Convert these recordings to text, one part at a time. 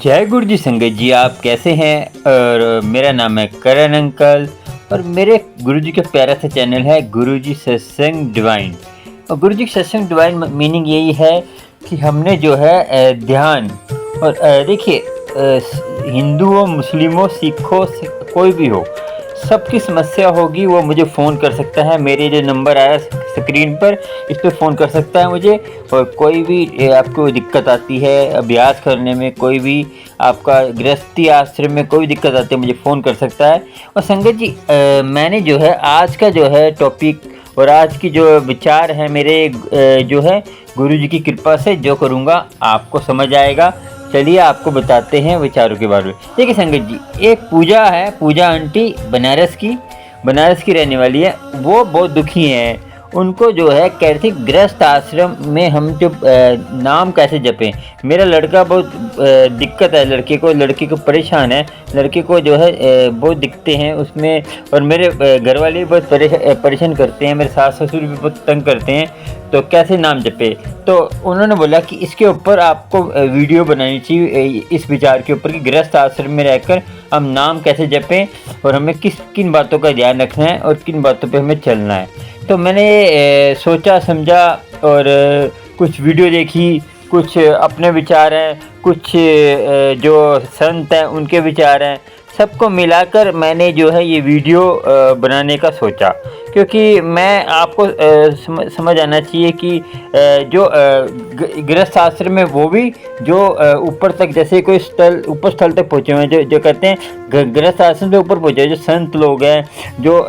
जय गुरु जी संगत जी, आप कैसे हैं। और मेरा नाम है करण अंकल और मेरे गुरु जी का प्यारा सा चैनल है गुरु जी सत्संग डिवाइन। और गुरु जी सत्संग डिवाइन मीनिंग यही है कि हमने जो है ध्यान और देखिए हिंदू हो, मुस्लिम हो, सिख हो, कोई भी हो, सबकी समस्या होगी वो मुझे फ़ोन कर सकता है। मेरे जो नंबर आया स्क्रीन पर, इस पर फ़ोन कर सकता है मुझे। और कोई भी आपको दिक्कत आती है अभ्यास करने में, कोई भी आपका गृहस्थी आश्रम में कोई दिक्कत आती है, मुझे फ़ोन कर सकता है। और संगत जी मैंने जो है आज का जो है टॉपिक और आज की जो विचार है मेरे जो है गुरु जी की कृपा से जो करूँगा आपको समझ आएगा। चलिए आपको बताते हैं विचारों के बारे में। देखिए संगत जी, एक पूजा है, पूजा आंटी बनारस की रहने वाली है। वो बहुत दुखी हैं। उनको जो है कहती गृहस्थ आश्रम में हम जो नाम कैसे जपें। मेरा लड़का बहुत दिक्कत है, लड़के को परेशान है, लड़के को जो है बहुत दिक्कतें हैं उसमें। और मेरे घर वाले भी बहुत परेशान करते हैं, मेरे सास ससुर भी बहुत तंग करते हैं, तो कैसे नाम जपे। तो उन्होंने बोला कि इसके ऊपर आपको वीडियो बनानी चाहिए, इस विचार के ऊपर कि गृहस्थ आश्रम में रहकर हम नाम कैसे जपें और हमें किन बातों का ध्यान रखना है और किन बातों पे हमें चलना है। तो मैंने सोचा समझा और कुछ वीडियो देखी, कुछ अपने विचार हैं, कुछ जो संत हैं उनके विचार हैं, सबको मिलाकर मैंने जो है ये वीडियो बनाने का सोचा। क्योंकि मैं आपको समझ आना चाहिए कि जो गृहस्थ आश्रम में वो भी जो ऊपर तक, जैसे कोई ऊपर स्थल तक पहुँचे हुए हैं, जो कहते हैं गृहस्थ आश्रम से ऊपर पहुँचे, जो संत लोग हैं, जो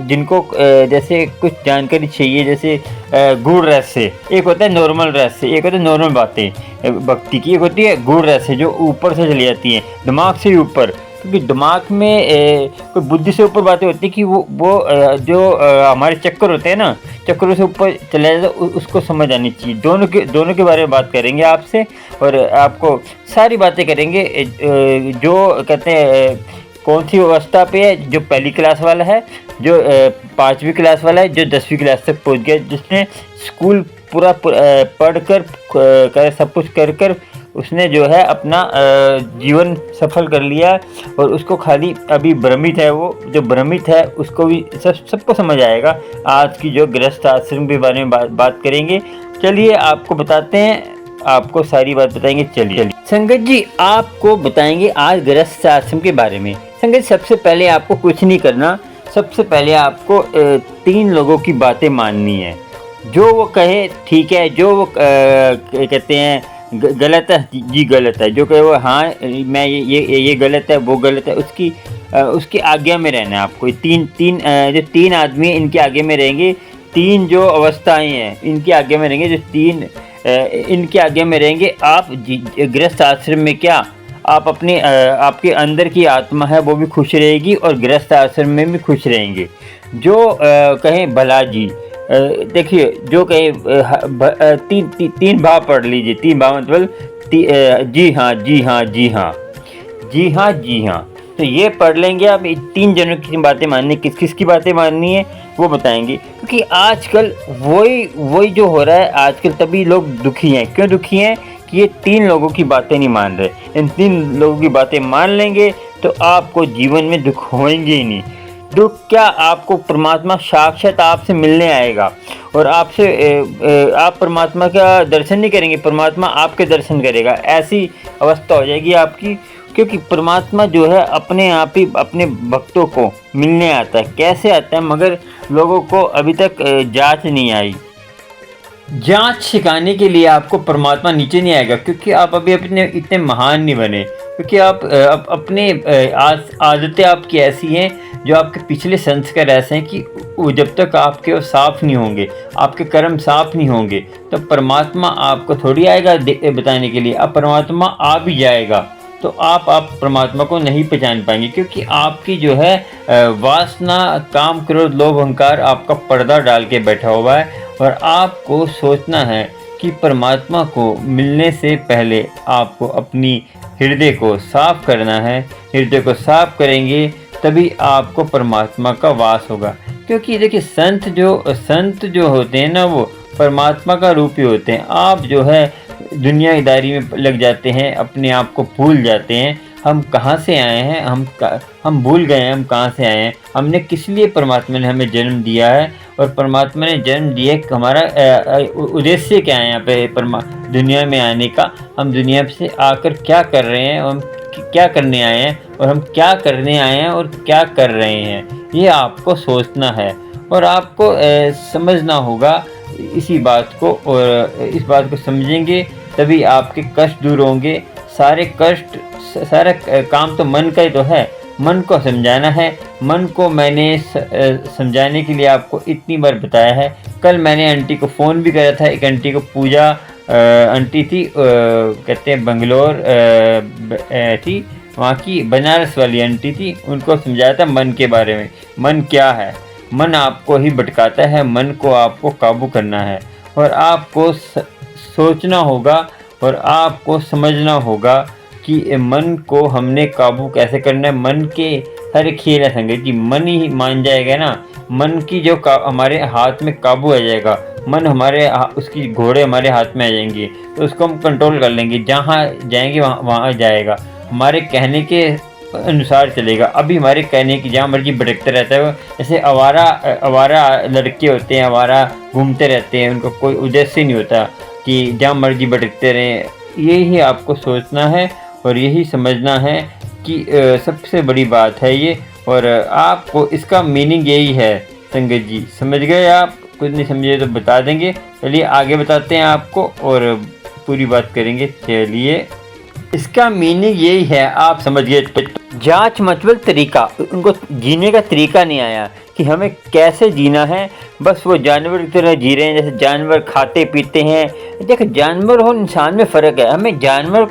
जिनको जैसे कुछ जानकारी चाहिए, जैसे गूढ़ रहस्य, एक होता है नॉर्मल रहस्य, एक होता है नॉर्मल बातें भक्ति की, एक होती है गूढ़ रहस्य जो ऊपर से चली जाती हैं, दिमाग से ऊपर। क्योंकि दिमाग में कोई बुद्धि से ऊपर बातें होती हैं कि वो जो हमारे चक्कर होते हैं ना, चक्करों से ऊपर चले जाए, उसको समझ आनी चाहिए। दोनों के बारे में बात करेंगे आपसे और आपको सारी बातें करेंगे। जो कहते हैं कौन सी अवस्था पे है, जो पहली क्लास वाला है, जो 5वीं क्लास वाला है, जो 10वीं क्लास तक पहुंच गया, जिसने स्कूल पूरा पढ़ कर सब कुछ कर उसने जो है अपना जीवन सफल कर लिया और उसको खाली अभी भ्रमित है। वो जो भ्रमित है उसको भी सबको समझ आएगा। आज की जो गृहस्थ आश्रम के बारे में बात करेंगे। चलिए आपको बताते हैं, आपको सारी बात बताएंगे। चलिए संगत जी आपको बताएंगे आज गृहस्थ आश्रम के बारे में। संगत जी सबसे पहले आपको कुछ नहीं करना, सबसे पहले आपको 3 लोगों की बातें माननी है। जो वो कहे ठीक है, जो वो कहते हैं गलत है जी गलत है, जो कहे वो हाँ मैं ये गलत है वो गलत है, उसकी आज्ञा में रहना है आपको। जो 3 आदमी हैं इनकी आज्ञा में रहेंगे, 3 जो अवस्थाएं हैं इनकी आज्ञा में रहेंगे, जो 3 इनकी आज्ञा में रहेंगे आप। गृहस्थ आश्रम में क्या आप अपने आपके अंदर की आत्मा है वो भी खुश रहेगी और गृहस्थ आश्रम में भी खुश रहेंगे। जो कहें भला जी, देखिए जो कहे 3 भाव पढ़ लीजिए। 3 भाव मतलब जी हाँ जी हाँ जी हाँ जी हाँ जी हाँ, तो ये पढ़ लेंगे आप। 3 जनों की बातें माननी, किस की बातें माननी है वो बताएंगे। क्योंकि आजकल वही जो हो रहा है आजकल, तभी लोग दुखी हैं। क्यों दुखी हैं कि ये 3 लोगों की बातें नहीं मान रहे। इन 3 लोगों की बातें मान लेंगे तो आपको जीवन में दुख होएंगे ही नहीं। दुख क्या, आपको परमात्मा साक्षात आपसे मिलने आएगा और आपसे आप परमात्मा का दर्शन नहीं करेंगे, परमात्मा आपके दर्शन करेगा। ऐसी अवस्था हो जाएगी आपकी। क्योंकि परमात्मा जो है अपने आप ही अपने भक्तों को मिलने आता है। कैसे आता है, मगर लोगों को अभी तक जांच नहीं आई। जांच सिखाने के लिए आपको परमात्मा नीचे नहीं आएगा, क्योंकि आप अभी अपने इतने महान नहीं बने। क्योंकि आप अपने आदतें आपकी ऐसी हैं, जो आपके पिछले संस्कार ऐसे हैं कि वो जब तक आपके वो साफ़ नहीं होंगे, आपके कर्म साफ़ नहीं होंगे, तो परमात्मा आपको थोड़ी आएगा बताने के लिए। अब परमात्मा आ भी जाएगा तो आप परमात्मा को नहीं पहचान पाएंगे। क्योंकि आपकी जो है वासना, काम, क्रोध, लोभ, अहंकार आपका पर्दा डाल के बैठा हुआ है। और आपको सोचना है कि परमात्मा को मिलने से पहले आपको अपनी हृदय को साफ करना है। हृदय को साफ करेंगे तभी आपको परमात्मा का वास होगा। क्योंकि देखिए संत जो होते हैं ना, वो परमात्मा का रूप ही होते हैं। आप जो है दुनियादारी में लग जाते हैं, अपने आप को भूल जाते हैं। हम कहाँ से आए हैं, हम भूल गए हैं हम कहाँ से आए हैं, हमने किस लिए परमात्मा ने हमें जन्म दिया है, और परमात्मा ने जन्म दिया कि हमारा उद्देश्य क्या है यहाँ पे दुनिया में आने का। हम दुनिया से आकर क्या कर रहे हैं, और हम क्या करने आए हैं, और हम क्या करने आए हैं और क्या कर रहे हैं, ये आपको सोचना है और आपको समझना होगा इसी बात को। और इस बात को समझेंगे तभी आपके कष्ट दूर होंगे। सारे कष्ट, सारा काम तो मन का ही तो है। मन को समझाना है। मन को मैंने समझाने के लिए आपको इतनी बार बताया है। कल मैंने आंटी को फ़ोन भी करा था। एक आंटी को, पूजा आंटी थी, कहते हैं बंगलोर थी, वहाँ की बनारस वाली आंटी थी। उनको समझाया था मन के बारे में। मन क्या है? मन आपको ही भटकाता है। मन को आपको काबू करना है और आपको सोचना होगा और आपको समझना होगा कि मन को हमने काबू कैसे करना है। मन के सारे खेल है संगत जी। मन ही मान जाएगा ना, मन की जो हमारे हाथ में काबू आ जाएगा। मन हमारे उसकी घोड़े हमारे हाथ में आ जाएंगे तो उसको हम कंट्रोल कर लेंगे। जहाँ जाएंगे वहाँ जाएगा। हमारे कहने के अनुसार चलेगा। अभी हमारे कहने की जहाँ मर्जी भटकते रहता है। जैसे आवारा लड़के होते हैं, आवारा घूमते रहते हैं, उनको कोई उद्देश्य नहीं होता कि जहाँ मर्जी भटकते रहें। यही आपको सोचना है और यही समझना है कि सबसे बड़ी बात है ये। और आपको इसका मीनिंग यही है संगत जी। समझ गए आप? कुछ नहीं समझे तो बता देंगे। चलिए आगे बताते हैं आपको और पूरी बात करेंगे। चलिए, इसका मीनिंग यही है, आप समझ गए। जांच मचवल तरीका, उनको जीने का तरीका नहीं आया कि हमें कैसे जीना है। बस वो जानवर की तरह जी रहे हैं। जैसे जानवर खाते पीते हैं। देखो, जानवर और इंसान में फ़र्क है। हमें जानवर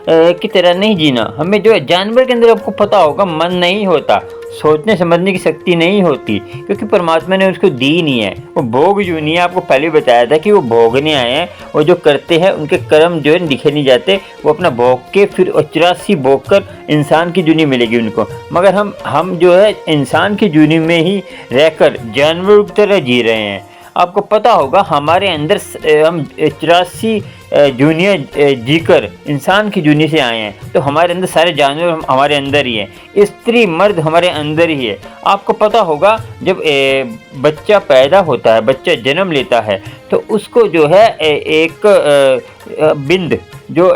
की तरह नहीं जीना। हमें जो है, जानवर के अंदर आपको पता होगा मन नहीं होता, सोचने समझने की शक्ति नहीं होती, क्योंकि परमात्मा ने उसको दी नहीं है। वो भोग जो नहीं है, आपको पहले बताया था कि वो भोगने आए हैं। वो जो करते हैं उनके कर्म जो है दिखे नहीं जाते। वो अपना भोग के फिर 84 भोग कर इंसान की जूनी मिलेगी उनको। मगर हम जो है इंसान की जूनी में ही रहकर जानवरों की तरह जी रहे हैं। आपको पता होगा हमारे अंदर हम 84 जूनिया जीकर इंसान की जूनी से आए हैं। तो हमारे अंदर सारे जानवर हमारे अंदर ही है। स्त्री मर्द हमारे अंदर ही है। आपको पता होगा जब बच्चा पैदा होता है, बच्चा जन्म लेता है, तो उसको जो है एक बिंद जो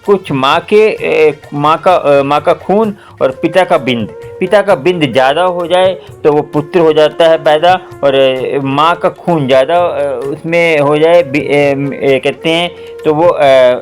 कुछ माँ का खून और पिता का बिंद ज़्यादा हो जाए तो वो पुत्र हो जाता है पैदा। और माँ का खून ज़्यादा उसमें हो जाए कहते हैं तो वो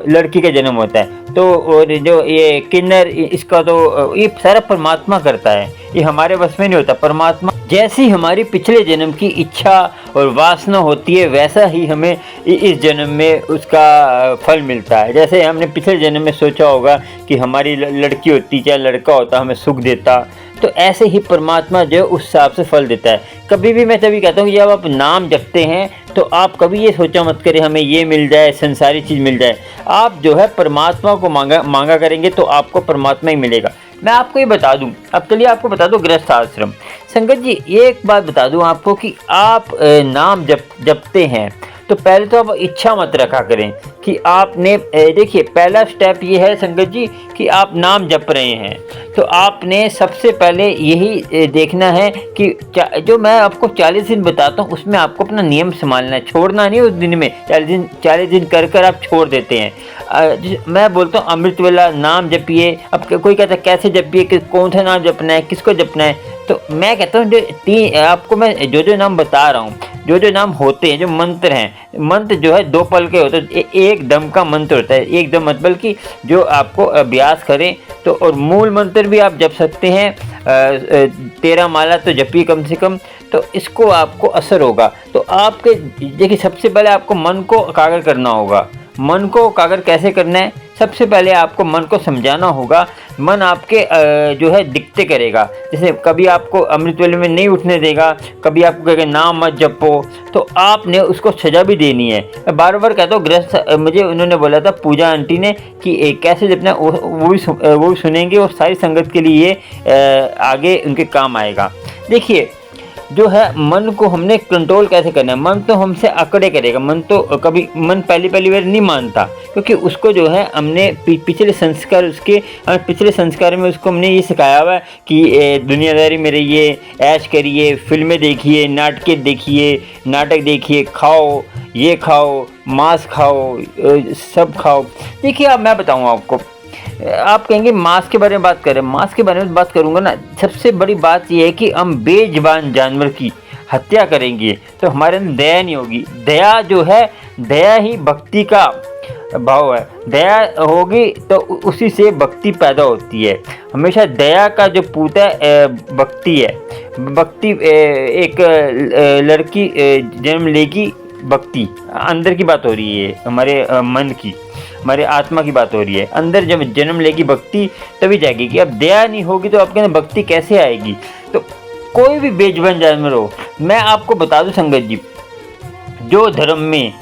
लड़की का जन्म होता है। तो और जो ये किन्नर, इसका तो ये सारा परमात्मा करता है। ये हमारे बस में नहीं होता। परमात्मा जैसी हमारी पिछले जन्म की इच्छा और वासना होती है, वैसा ही हमें इस जन्म में उसका फल मिलता है। जैसे हमने पिछले जन्म में सोचा होगा कि हमारी लड़की होती चाहे लड़का होता, हमें सुख देता, तो ऐसे ही परमात्मा जो उस हिसाब से फल देता है। कभी भी मैं तभी कहता हूँ कि जब आप नाम जपते हैं तो आप कभी ये सोचा मत करें हमें ये मिल जाए, संसारी चीज़ मिल जाए। आप जो है परमात्मा को मांगा करेंगे तो आपको परमात्मा ही मिलेगा। मैं आपको ये बता दूं, अब चलिए आपको बता दूं गृहस्थ आश्रम। संगत जी, एक बात बता दूं आपको कि आप नाम जपते हैं तो पहले तो आप इच्छा मत रखा करें कि आपने, देखिए पहला स्टेप ये है संगत जी कि आप नाम जप रहे हैं तो आपने सबसे पहले यही देखना है कि जो मैं आपको 40 दिन बताता हूँ उसमें आपको अपना नियम संभालना है, छोड़ना नहीं। उस दिन में 40 दिन कर आप छोड़ देते हैं। मैं बोलता हूँ अमृत वाला नाम जपिए। अब कोई कहता है कैसे जपिए, कि कौन सा नाम जपना है, किसको जपना है, तो मैं कहता हूँ जो आपको मैं जो नाम बता रहा हूँ, जो नाम होते हैं, जो मंत्र हैं, मंत्र जो है 2 पल के होते हैं। एक दम का मंत्र होता है, एक दम मतलब कि जो आपको अभ्यास करें तो। और मूल मंत्र भी आप जप सकते हैं, 13 माला तो जपिए कम से कम, तो इसको आपको असर होगा। तो आपके देखिए सबसे पहले आपको मन को एकाग्र करना होगा। मन को एकाग्र कैसे करना है? सबसे पहले आपको मन को समझाना होगा। मन आपके जो है दिक्कतें करेगा। जैसे कभी आपको अमृत वेले में नहीं उठने देगा, कभी आपको कहेगा नाम मत जपो, तो आपने उसको सजा भी देनी है। मैं बार बार कहता हूँ गृहस्थ, मुझे उन्होंने बोला था पूजा आंटी ने कि कैसे जपना, वो भी सुनेंगे और सारी संगत के लिए आगे उनके काम आएगा। देखिए जो है मन को हमने कंट्रोल कैसे करना है। मन तो हमसे अकड़े करेगा, मन तो कभी मन पहली बार नहीं मानता, क्योंकि उसको जो है हमने पिछले संस्कार पिछले संस्कार में उसको हमने ये सिखाया हुआ है कि दुनियादारी में रहिए, ऐश करिए, फिल्में देखिए, नाटक देखिए, खाओ, ये खाओ, मांस खाओ, सब खाओ। देखिए अब मैं बताऊँ आपको, आप कहेंगे मांस के बारे में बात करें, मांस के बारे में बात करूँगा ना, सबसे बड़ी बात यह है कि हम बेजुबान जानवर की हत्या करेंगे तो हमारे अंदर दया नहीं होगी। दया जो है, दया ही भक्ति का भाव है। दया होगी तो उसी से भक्ति पैदा होती है। हमेशा दया का जो पूत है भक्ति है। भक्ति एक लड़की जन्म लेगी, भक्ति अंदर की बात हो रही है, हमारे मन की, हमारे आत्मा की बात हो रही है। अंदर जब जन्म लेगी भक्ति तभी जाएगी। अब दया नहीं होगी तो आपके अंदर भक्ति कैसे आएगी। तो कोई भी बेजुबान जानवर हो, मैं आपको बता दूं संगत जी, जो धर्म में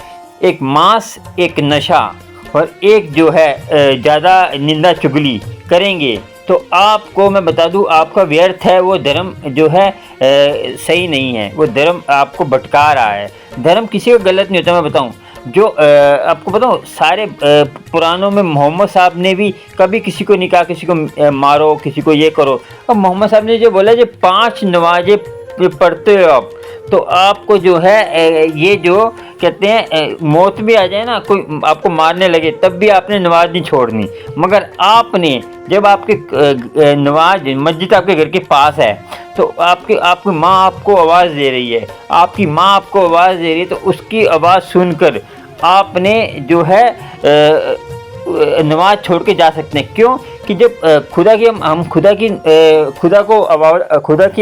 एक मांस, एक नशा और एक जो है ज़्यादा निंदा चुगली करेंगे तो आपको मैं बता दूं आपका व्यर्थ है। वो धर्म जो है सही नहीं है, वो धर्म आपको भटका रहा है। धर्म किसी का गलत नहीं होता। मैं बताऊं, जो आपको बताऊं, सारे पुरानों में मोहम्मद साहब ने भी कभी किसी को नहीं कहा किसी को मारो, किसी को ये करो। अब मोहम्मद साहब ने जो बोला, जो 5 नमाज़ें पढ़ते हो आप, तो आपको जो है ये जो कहते हैं मौत भी आ जाए ना, कोई आपको मारने लगे, तब भी आपने नमाज नहीं छोड़नी। मगर आपने जब आपके नमाज मस्जिद आपके घर के पास है तो आपकी माँ आपको आवाज़ दे रही है, आपकी माँ आपको आवाज़ दे रही है, तो उसकी आवाज़ सुनकर आपने जो है नमाज छोड़ के जा सकते हैं। क्यों कि जब खुदा की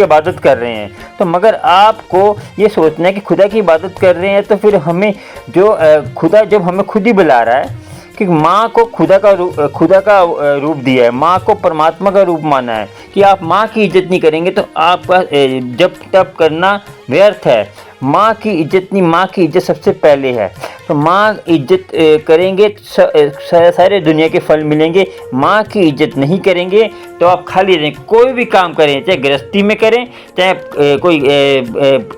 इबादत कर रहे हैं, तो मगर आपको ये सोचना है कि खुदा की इबादत कर रहे हैं तो फिर हमें जो खुदा जब हमें खुद ही बुला रहा है कि माँ को खुदा का रूप दिया है, माँ को परमात्मा का रूप माना है, कि आप माँ की इज्जत नहीं करेंगे तो आपका जब तब करना व्यर्थ है। माँ की इज्जत नहीं, माँ की इज्जत सबसे पहले है। तो माँ इज्जत करेंगे सारे दुनिया के फल मिलेंगे। माँ की इज्जत नहीं करेंगे तो आप खाली रहें। कोई भी काम करें, चाहे गृहस्थी में करें, चाहे कोई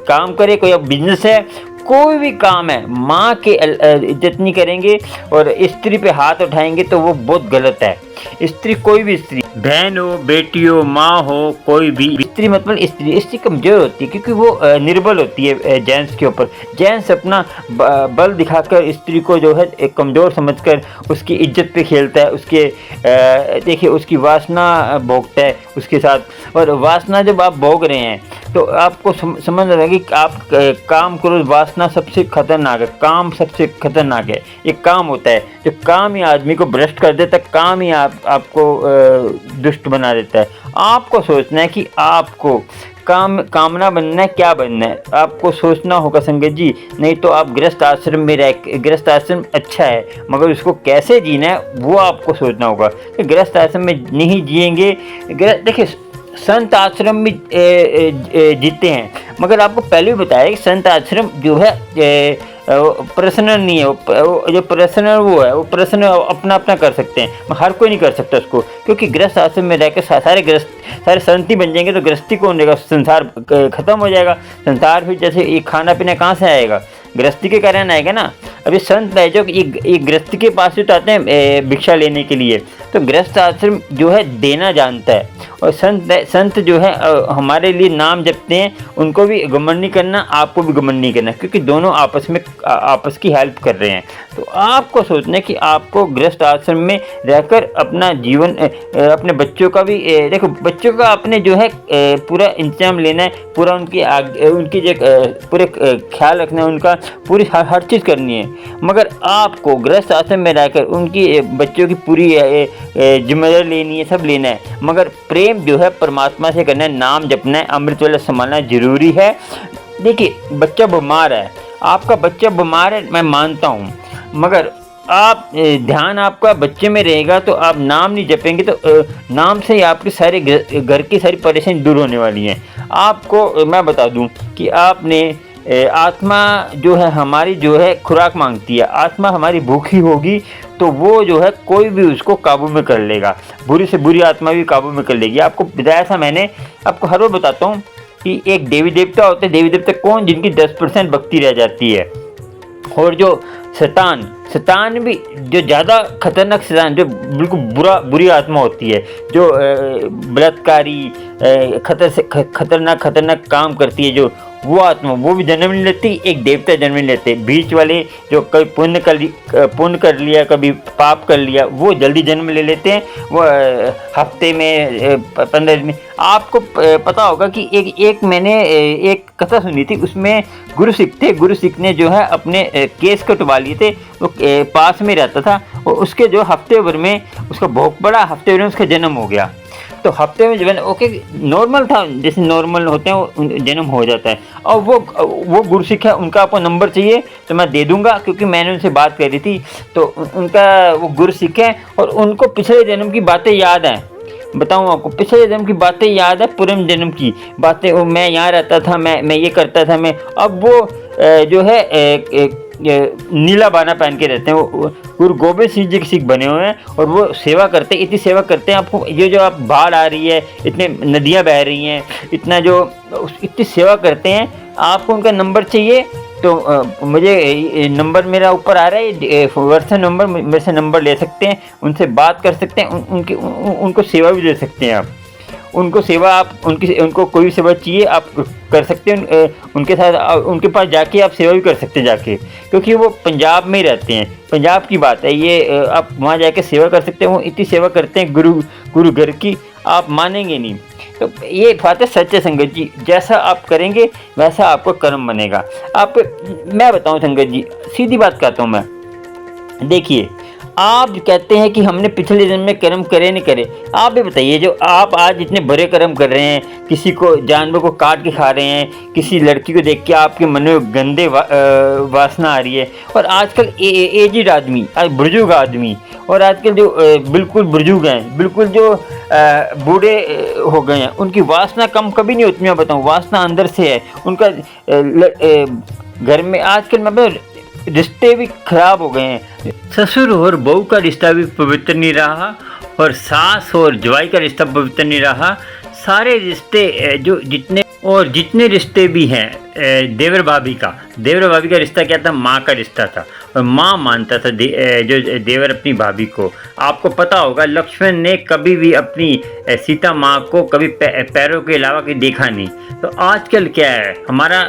काम करें, कोई बिजनेस है, कोई भी काम है, माँ के इज्जत नहीं करेंगे और स्त्री पे हाथ उठाएंगे तो वो बहुत गलत है। स्त्री, कोई भी स्त्री, बहन हो, बेटी हो, माँ हो, कोई भी स्त्री, मतलब स्त्री कमज़ोर होती है क्योंकि वो निर्बल होती है जेंट्स के ऊपर। जेंट्स अपना बल दिखाकर स्त्री को जो है एक कमज़ोर समझकर उसकी इज्जत पे खेलता है, उसके देखिए उसकी वासना भोगता है उसके साथ। और वासना जब आप भोग रहे हैं तो आपको समझ रहा है कि आप काम करो। वासना सबसे खतरनाक है, काम सबसे खतरनाक है। एक काम होता है जो काम ही आदमी को भ्रष्ट कर देता है, काम ही आपको दुष्ट बना देता है। आपको सोचना है कि आपको कामना बनना है, क्या बनना है, आपको सोचना होगा संगत जी। नहीं तो आप गृहस्थ आश्रम अच्छा है मगर उसको कैसे जीना है वो आपको सोचना होगा। कि गृहस्थ आश्रम में नहीं जिएंगे, देखिए संत आश्रम में जीते हैं, मगर आपको पहले भी बताया कि संत आश्रम जो है पर्सनल नहीं है। वो जो पर्सनल वो है, वो पर्सनल अपना कर सकते हैं, हर कोई नहीं कर सकता उसको। क्योंकि गृहस्थ आश्रम में रहकर सारे संत ही बन जाएंगे तो गृहस्थी कौन रहेगा, संसार खत्म हो जाएगा। संसार फिर जैसे ये खाना पीना कहाँ से आएगा, गृहस्थी के कारण आएगा ना। अभी संत है जो ये गृहस्थी के पास भी तो आते हैं भिक्षा लेने के लिए। तो गृहस्थ आश्रम जो है देना जानता है, और संत जो है हमारे लिए नाम जपते हैं, उनको भी घमंड नहीं करना, आपको भी घमंड नहीं करना, क्योंकि दोनों आपस की हेल्प कर रहे हैं। तो आपको सोचना है कि आपको गृहस्थ आश्रम में रहकर अपना जीवन, अपने बच्चों का भी देखो, बच्चों का अपने जो है पूरा इंतजाम लेना है, पूरा उनकी जो पूरे ख्याल रखना है, उनका पूरी हर चीज़ करनी है। मगर आपको गृहस्थ आश्रम में रहकर उनकी बच्चों की पूरी जिम्मेदारी लेनी है, सब लेना है। मगर प्रेम जो है परमात्मा से करना है, नाम जपना है, अमृत वाला संभालना जरूरी है। देखिए बच्चा बीमार है, आपका बच्चा बीमार है, मैं मानता हूँ, मगर आप ध्यान आपका बच्चे में रहेगा तो आप नाम नहीं जपेंगे तो नाम से ही आपके सारे घर की सारी परेशानी दूर होने वाली हैं। आपको मैं बता दूं कि आपने आत्मा जो है हमारी जो है खुराक मांगती है। आत्मा हमारी भूखी होगी तो वो जो है कोई भी उसको काबू में कर लेगा, बुरी से बुरी आत्मा भी काबू में कर लेगी। आपको बताया था मैंने, आपको हर बार बताता हूँ कि एक देवी देवता होते हैं, देवी देवता कौन, जिनकी 10% भक्ति रह जाती है। और जो शैतान भी जो ज़्यादा खतरनाक शैतान, जो बिल्कुल बुरी आत्मा होती है, जो बलात्कारी खतरनाक काम करती है, जो वो आत्मा, वो भी जन्म नहीं लेती, एक देवता जन्म नहीं लेते। बीच वाले जो कभी पुण्य कर लिया, कभी पाप कर लिया, वो जल्दी जन्म ले लेते हैं। वो हफ्ते में 15 दिन में। आपको पता होगा कि एक मैंने एक कथा सुनी थी, उसमें गुरु सिख ने जो है अपने केस कटवा लिए थे। वो पास में रहता था, और उसके जो हफ्ते भर में उसका भोग पड़ा, हफ्ते भर में उसका जन्म हो गया। तो हफ्ते में जब ओके नॉर्मल था, जैसे नॉर्मल होते हैं जन्म हो जाता है। और वो गुरु सिख है, उनका आपको नंबर चाहिए तो मैं दे दूंगा, क्योंकि मैंने उनसे बात करी थी। तो उनका वो गुरु सिख है, और उनको पिछले जन्म की बातें याद हैं। बताऊँ आपको, पिछले जन्म की बातें याद है, पूर्व जन्म की बातें। मैं यहाँ रहता था, मैं ये करता था, मैं। अब वो जो है नीला बाना पहन के रहते हैं। वो गुरु गोबिंद सिंह जी के सिख बने हुए हैं, और वो सेवा करते हैं, इतनी सेवा करते हैं। आपको ये जो आप बाढ़ आ रही है, इतने नदियाँ बह रही हैं, इतनी सेवा करते हैं। आपको उनका नंबर चाहिए तो मुझे नंबर मेरा ऊपर आ रहा है, व्हाट्सएप नंबर, मेरे से नंबर ले सकते हैं, उनसे बात कर सकते हैं, उनको सेवा भी दे सकते हैं आप। उनको कोई भी सेवा चाहिए आप कर सकते हैं। उनके साथ, उनके पास जाके आप सेवा भी कर सकते हैं जाके, क्योंकि वो पंजाब में ही रहते हैं। पंजाब की बात है ये, आप वहाँ जाके सेवा कर सकते हैं। वो इतनी सेवा करते हैं गुरु घर की, आप मानेंगे नहीं। तो ये बात है सच है संगत जी, जैसा आप करेंगे वैसा आपको कर्म बनेगा। मैं बताऊँ संगत जी, सीधी बात कहता हूँ मैं। देखिए, आप कहते हैं कि हमने पिछले जन्म में कर्म करे नहीं करे। आप भी बताइए, जो आप आज इतने बुरे कर्म कर रहे हैं, किसी को जानवर को काट के खा रहे हैं, किसी लड़की को देख के आपके मन में गंदे वासना आ रही है। और आजकल एजिड आदमी, बुजुर्ग आदमी, और आजकल जो बिल्कुल बुजुर्ग हैं, बिल्कुल जो बूढ़े हो गए हैं, उनकी वासना कम कभी नहीं होती। मैं बताऊँ, वासना अंदर से है उनका। घर में आजकल मतलब रिश्ते भी खराब हो गए हैं। ससुर और बहू का रिश्ता भी पवित्र नहीं रहा, और सास और जवाई का रिश्ता पवित्र नहीं रहा। सारे रिश्ते जितने रिश्ते भी हैं, देवर भाभी का रिश्ता क्या था? माँ का रिश्ता था, और माँ मानता था जो देवर अपनी भाभी को। आपको पता होगा, लक्ष्मण ने कभी भी अपनी सीता माँ को कभी पैरों के अलावा कहीं देखा नहीं। तो आजकल क्या है, हमारा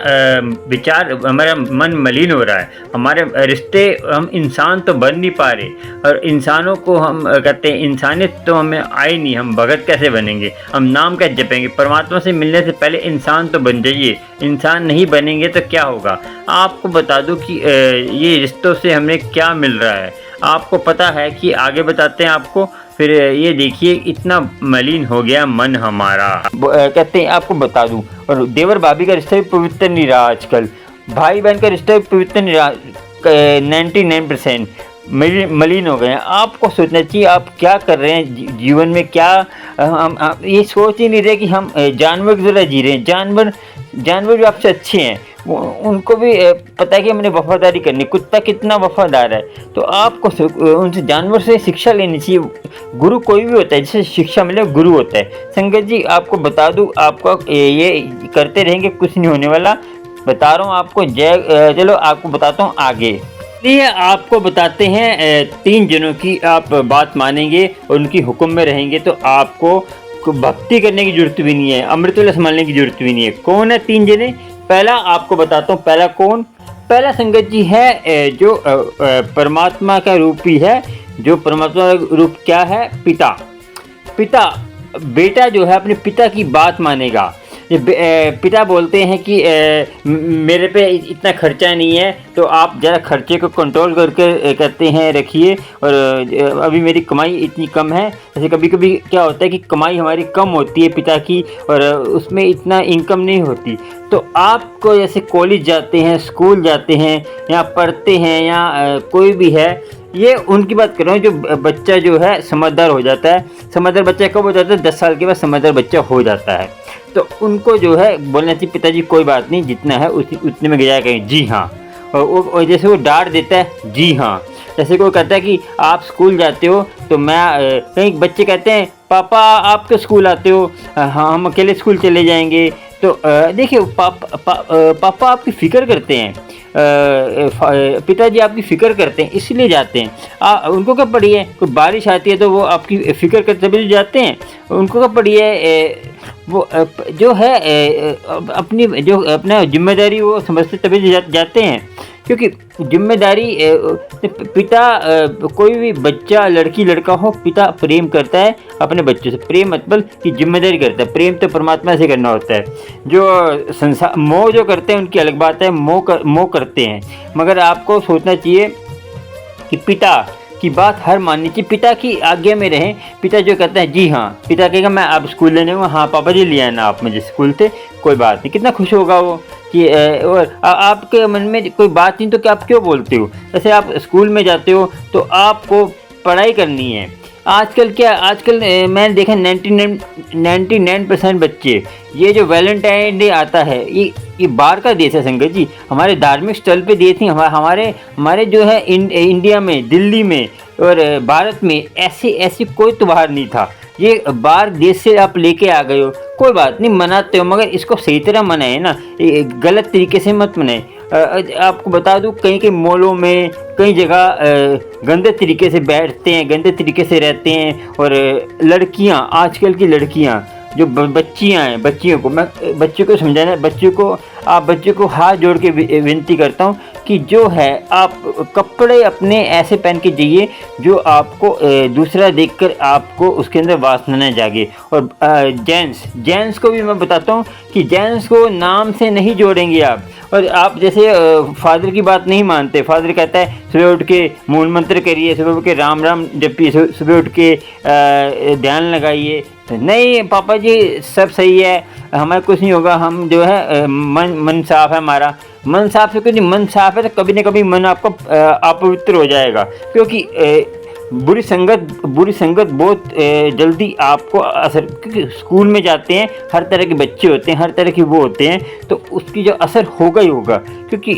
विचार, हमारा मन मलिन हो रहा है, हमारे रिश्ते, हम इंसान तो बन नहीं पा रहे। और इंसानों को हम कहते हैं इंसानियत तो हमें आई नहीं, हम भगत कैसे बनेंगे, हम नाम कैसे जपेंगे? परमात्मा से मिलने से पहले इंसान तो बन जाइए। इंसान नहीं बनेंगे तो क्या होगा? आपको बता दूं कि ये रिश्तों से हमें क्या मिल रहा है, आपको पता है कि आगे बताते हैं आपको। फिर ये देखिए, इतना मलिन हो गया मन हमारा। कहते हैं, आपको बता दूं, और देवर भाभी का रिश्ता भी पवित्र नहीं रहा आजकल। भाई बहन का रिश्ता भी पवित्र नहीं रहा। 99% मलिन हो गए हैं। आपको सोचना चाहिए आप क्या कर रहे हैं जीवन में। क्या हम ये सोच ही नहीं रहे कि हम जानवर की तरह जी रहे हैं। जानवर भी आपसे अच्छे हैं, उनको भी पता है कि हमने वफादारी करनी। कुत्ता कितना वफादार है, तो आपको उनसे, जानवर से शिक्षा लेनी चाहिए। गुरु कोई भी होता है, जिससे शिक्षा मिले गुरु होता है। संगत जी, आपको बता दूं, आपको ये करते रहेंगे कुछ नहीं होने वाला, बता रहा हूँ आपको। चलो आपको बताता हूँ आगे। ये आपको बताते हैं 3 जनों की आप बात मानेंगे और उनकी हुक्म में रहेंगे तो आपको भक्ति करने की जरूरत भी नहीं है, अमृतवेला संभालने की जरूरत भी नहीं है। कौन है 3 जने? पहला आपको बताता हूँ, पहला कौन? पहला संगत जी है जो परमात्मा का रूप ही है। जो परमात्मा का रूप क्या है? पिता। बेटा जो है अपने पिता की बात मानेगा। पिता बोलते हैं कि मेरे पे इतना खर्चा नहीं है, तो आप ज़रा खर्चे को कंट्रोल करके कहते हैं रखिए। और अभी मेरी कमाई इतनी कम है। जैसे कभी कभी क्या होता है कि कमाई हमारी कम होती है पिता की, और उसमें इतना इनकम नहीं होती। तो आपको जैसे कॉलेज जाते हैं, स्कूल जाते हैं, या पढ़ते हैं, या कोई भी है, ये उनकी बात कर रहा हूँ। जो बच्चा जो है समझदार हो जाता है। समझदार बच्चा कब हो जाता है? 10 साल के बाद समझदार बच्चा हो जाता है। तो उनको जो है बोलना चाहिए, पिताजी कोई बात नहीं, जितना है उतने में गुजारा करें। जी हाँ। और जैसे वो डांट देता है, जी हाँ। जैसे कोई कहता है कि आप स्कूल जाते हो, तो कई बच्चे कहते हैं पापा आप क्यों स्कूल आते हो, हाँ हम अकेले स्कूल चले जाएंगे। तो देखिए पापा आपकी फ़िक्र करते हैं, पिताजी आपकी फ़िक्र करते हैं इसलिए जाते हैं। उनको क्या पड़ी है, कोई बारिश आती है तो वो आपकी फ़िक्र करते तभी तो जाते हैं। उनको क्या पड़ी है, वो जो है अपनी जो अपना ज़िम्मेदारी वो समझते तभी तो जाते हैं। क्योंकि ज़िम्मेदारी पिता, कोई भी बच्चा लड़की लड़का हो, पिता प्रेम करता है अपने बच्चों से। प्रेम मतलब कि ज़िम्मेदारी करता है। प्रेम तो परमात्मा से करना होता है। जो संसार मोह जो करते हैं उनकी अलग बात है, मोह करते हैं। मगर आपको सोचना चाहिए कि पिता की बात हर माननी चाहिए, पिता की आज्ञा में रहें। पिता जो कहते हैं जी हाँ, पिता कहेगा मैं आप स्कूल लेने आऊँगा, हाँ पापा जी ले आना आप मुझे स्कूल से, कोई बात नहीं। कितना खुश होगा वो कि और आपके मन में कोई बात नहीं तो क्या आप क्यों बोलते हो। जैसे आप स्कूल में जाते हो तो आपको पढ़ाई करनी है। आजकल मैंने देखा 99% बच्चे, ये जो वैलेंटाइन डे आता है ये बाहर का देश है संगत जी। हमारे धार्मिक स्थल पे देश नहीं, हमारे जो है इंडिया में, दिल्ली में और भारत में ऐसी कोई त्योहार नहीं था। ये बाहर देश से आप लेके आ गए हो, कोई बात नहीं मनाते हो, मगर इसको सही तरह मनाए ना, गलत तरीके से मत मनाए। आपको बता दूं कहीं मॉलों में कई जगह गंदे तरीके से बैठते हैं, गंदे तरीके से रहते हैं। और लड़कियां, आजकल की लड़कियां जो बच्चियां हैं, बच्चियों को मैं बच्चों को समझाना, बच्चों को हाथ जोड़ के विनती करता हूं कि जो है आप कपड़े अपने ऐसे पहन के जाइए जो आपको दूसरा देखकर आपको उसके अंदर वासना न जागे। और जेंट्स को भी मैं बताता हूँ कि जेंट्स को नाम से नहीं जोड़ेंगे आप। और आप जैसे फादर की बात नहीं मानते, फादर कहता है सुबह उठ के मूल मंत्र करिए, सुबह उठ के राम राम जपिए, सुबह उठ के ध्यान लगाइए। नहीं पापा जी सब सही है, हमारा कुछ नहीं होगा, हम जो है मन साफ है, हमारा मन साफ है। क्योंकि मन साफ है तो कभी न कभी मन आपका अपवित्र हो जाएगा। क्योंकि बुरी संगत बहुत जल्दी आपको असर, क्योंकि स्कूल में जाते हैं हर तरह के बच्चे होते हैं, हर तरह के वो होते हैं, तो उसकी जो असर होगा ही होगा। क्योंकि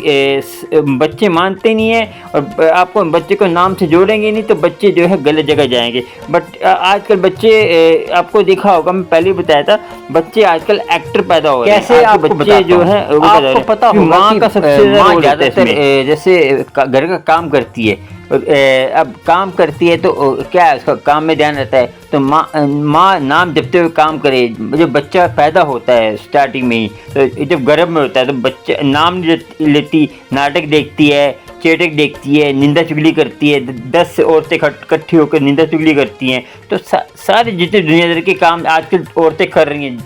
बच्चे मानते नहीं हैं और आपको बच्चे को नाम से जोड़ेंगे नहीं तो बच्चे जो है गलत जगह जाएंगे। बट आजकल बच्चे, आपको देखा होगा, मैं पहले बताया था, बच्चे आजकल एक्टर पैदा हो रहे हैं। कैसे आप बच्चे जो है आपको पता होगा माँ का सबसे ज़्यादातर जैसे घर का काम करती है, अब काम करती है तो क्या है, उसका काम में ध्यान रहता है, तो माँ नाम जपते हुए काम करे। जब बच्चा पैदा होता है स्टार्टिंग में ही, तो जब गर्भ में होता है तो बच्चा नाम नहीं लेती, नाटक देखती है, चेटक देखती है, निंदा चुगली करती है, 10 औरतें इकट्ठी होकर निंदा चुगली करती हैं। तो सारे जितने दुनियादारी के काम आजकल औरतें कर रही हैं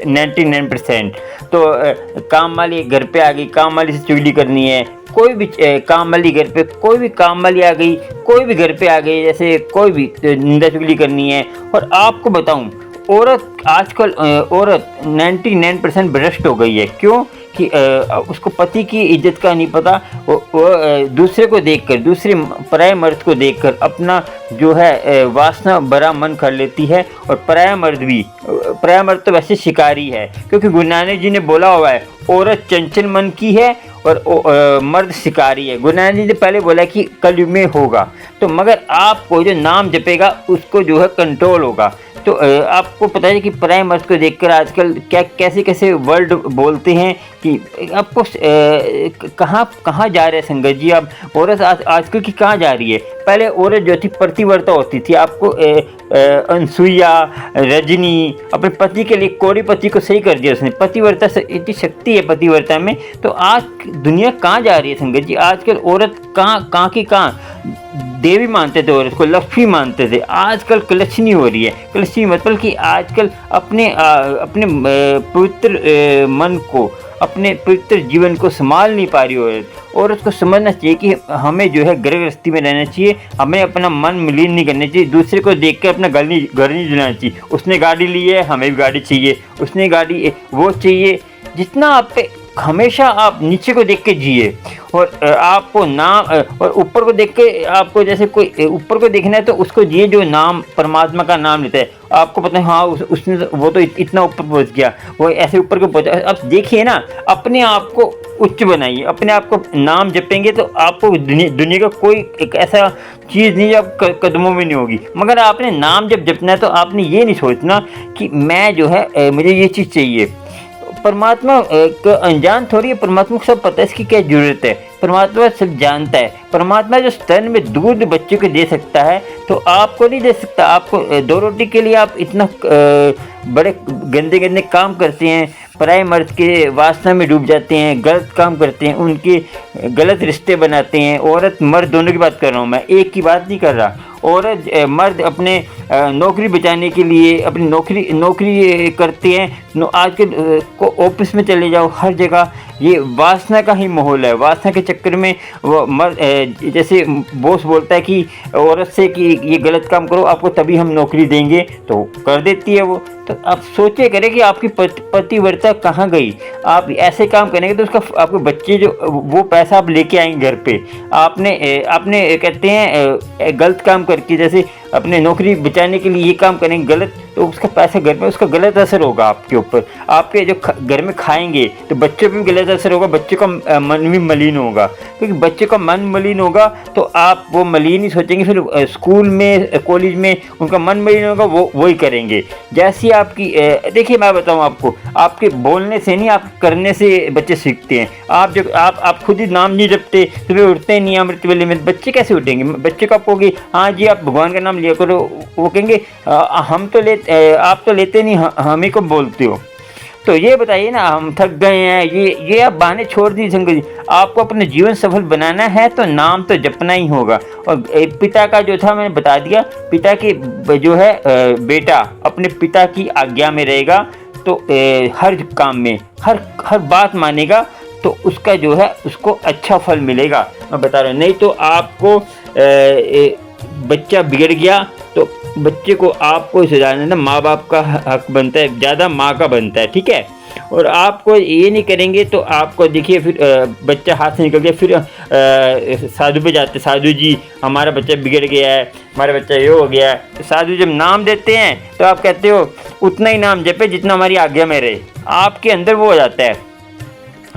99%। तो काम वाली घर पे आ गई, काम वाली से चुगली करनी है। कोई भी काम वाली घर पे, कोई भी काम वाली आ गई, कोई भी घर पे आ गई, जैसे कोई भी निंदा चुगली करनी है। और आपको बताऊं, आजकल औरत 99% भ्रष्ट हो गई है। क्यों कि उसको पति की इज्जत का नहीं पता, वो दूसरे को देखकर, दूसरे पराये मर्द को देखकर अपना जो है वासना भरा मन कर लेती है। और पराया मर्द तो वैसे शिकारी है, क्योंकि गुरु नानक जी ने बोला हुआ है औरत चंचल मन की है और मर्द शिकारी है। गुरु नानक जी ने पहले बोला कि कलयुग में होगा, तो मगर आपको जो नाम जपेगा उसको जो है कंट्रोल होगा। तो आपको पता है कि पराये मर्द को देखकर आजकल कैसे वर्ड बोलते हैं कि आपको कहाँ जा रहे हैं संगत जी। आप औरत आजकल की कहाँ जा रही है। पहले औरत जो थी प्रतिव्रता होती थी। आपको अनसुईया, रजनी अपने पति के लिए, कोरी पति को सही कर दिया उसने। पतिव्रता से इतनी शक्ति है पतिव्रता में। तो आज दुनिया कहाँ जा रही है संगत जी। आजकल औरत कहाँ देवी मानते थे, औरत को लक्ष्मी मानते थे, आजकल कलशनी हो रही है। कलशनी मतलब कि आजकल अपने पवित्र मन को, अपने पवित्र जीवन को संभाल नहीं पा रही औरत को समझना चाहिए कि हमें जो है गृहस्थी में रहना चाहिए, हमें अपना मन मलिन नहीं करना चाहिए, दूसरे को देख कर अपना घर नहीं जलाना चाहिए। उसने गाड़ी ली है, हमें भी गाड़ी चाहिए, उसने गाड़ी वो चाहिए। जितना आप पे हमेशा आप नीचे को देख के जिए और आपको नाम और ऊपर को देख के, आपको जैसे कोई ऊपर को देखना है तो उसको जिए जो नाम परमात्मा का नाम लेता है। आपको पता है हाँ उसने वो तो इतना ऊपर पहुंच गया, वो ऐसे ऊपर को पहुंचा। अब देखिए ना, अपने आप को उच्च बनाइए, अपने आप को नाम जपेंगे तो आपको दुनिया का कोई एक ऐसा चीज़ नहीं जो आप कदमों में नहीं होगी। मगर आपने नाम जब जपना है तो आपने ये नहीं सोचना कि मैं जो है मुझे ये चीज़ चाहिए। परमात्मा को अनजान थोड़ी है, परमात्मा को सब पता है इसकी क्या ज़रूरत है, परमात्मा सब जानता है। परमात्मा जो स्तन में दूध बच्चे को दे सकता है तो आपको नहीं दे सकता। आपको 2 रोटी के लिए आप इतना बड़े गंदे गंदे काम करते हैं, पराये मर्द के वासना में डूब जाते हैं, गलत काम करते हैं, उनके गलत रिश्ते बनाते हैं। औरत मर्द दोनों की बात कर रहा हूँ मैं, एक की बात नहीं कर रहा। औरत मर्द अपने नौकरी बचाने के लिए अपनी नौकरी करते हैं। आज के को ऑफिस में चले जाओ, हर जगह ये वासना का ही माहौल है। वासना के चक्कर में वो मर्द, जैसे बॉस बोलता है कि औरत से कि ये गलत काम करो आपको तभी हम नौकरी देंगे, तो कर देती है वो। तो आप सोचे करें कि आपकी पतिव्रता कहाँ गई। आप ऐसे काम करेंगे तो उसका आपके बच्चे जो वो पैसा आप लेके आएंगे घर पे। आपने कहते हैं गलत काम करके, जैसे अपने नौकरी बचाने के लिए ये काम करेंगे गलत, तो उसका पैसा घर में, उसका गलत असर होगा आपके ऊपर। आपके जो घर में खाएंगे तो बच्चों पर भी गलत असर होगा, बच्चों का मन भी मलिन होगा। क्योंकि बच्चे का मन मलिन होगा तो आप वो मलिन ही सोचेंगे, फिर स्कूल में कॉलेज में उनका मन मलिन होगा, वो वही करेंगे। जैसी आपकी देखिए मैं बताऊं आपको, आपके बोलने से नहीं आप करने से बच्चे सीखते हैं। आप खुद ही नाम नहीं जपते, सुबह उठते नहीं अमृत वेले में, बच्चे कैसे उठेंगे। बच्चे को आप कहोगे हाँ जी आप भगवान का नाम लिया करो, वो कहेंगे आप तो लेते नहीं, हमें को बोलते हो। तो ये बताइए ना, हम थक गए हैं, ये आप बहाने छोड़ दीजिए शंकर जी। आपको अपना जीवन सफल बनाना है तो नाम तो जपना ही होगा। और पिता का जो था मैंने बता दिया, पिता की जो है बेटा अपने पिता की आज्ञा में रहेगा तो हर काम में हर बात मानेगा तो उसका जो है उसको अच्छा फल मिलेगा। मैं बता रहा हूँ, नहीं तो आपको बच्चा बिगड़ गया तो बच्चे को आपको सुधारना ना माँ बाप का हक बनता है, ज़्यादा माँ का बनता है, ठीक है। और आपको ये नहीं करेंगे तो आपको देखिए फिर बच्चा हाथ से निकल गया, फिर साधु पे जाते, साधु जी हमारा बच्चा बिगड़ गया है, हमारा बच्चा ये हो गया है। साधु जब नाम देते हैं तो आप कहते हो उतना ही नाम जपे जितना हमारी आज्ञा में रहे। आपके अंदर वो हो जाता है,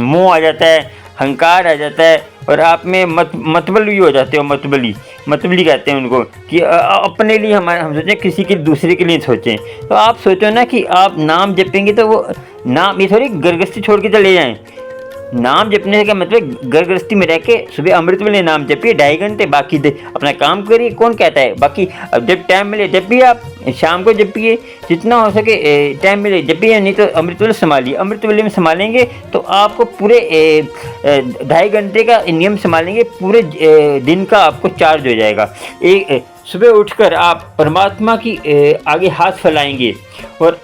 मोह आ जाता है, अहंकार आ जाता है और आप में मतबली हो जाते हो। मतबली कहते हैं उनको, कि अपने लिए हम सोचें, किसी के दूसरे के लिए सोचें। तो आप सोचो ना कि आप नाम जपेंगे तो वो नाम, ये थोड़ी गृहस्थी छोड़ के चले जाएं। नाम जपने से क्या मतलब, घर गृहस्थी में रह के सुबह अमृत वेले नाम जपिए 2.5 घंटे, बाकी अपना काम करिए। कौन कहता है, बाकी अब जब टाइम मिले जपिए, आप शाम को जपिए, जितना हो सके टाइम मिले जपिए, नहीं तो अमृत वेले संभालिए। अमृत वेले में संभालेंगे तो आपको पूरे 2.5 घंटे का नियम संभालेंगे, पूरे दिन का आपको चार्ज हो जाएगा। सुबह उठकर आप परमात्मा की आगे हाथ फैलाएंगे और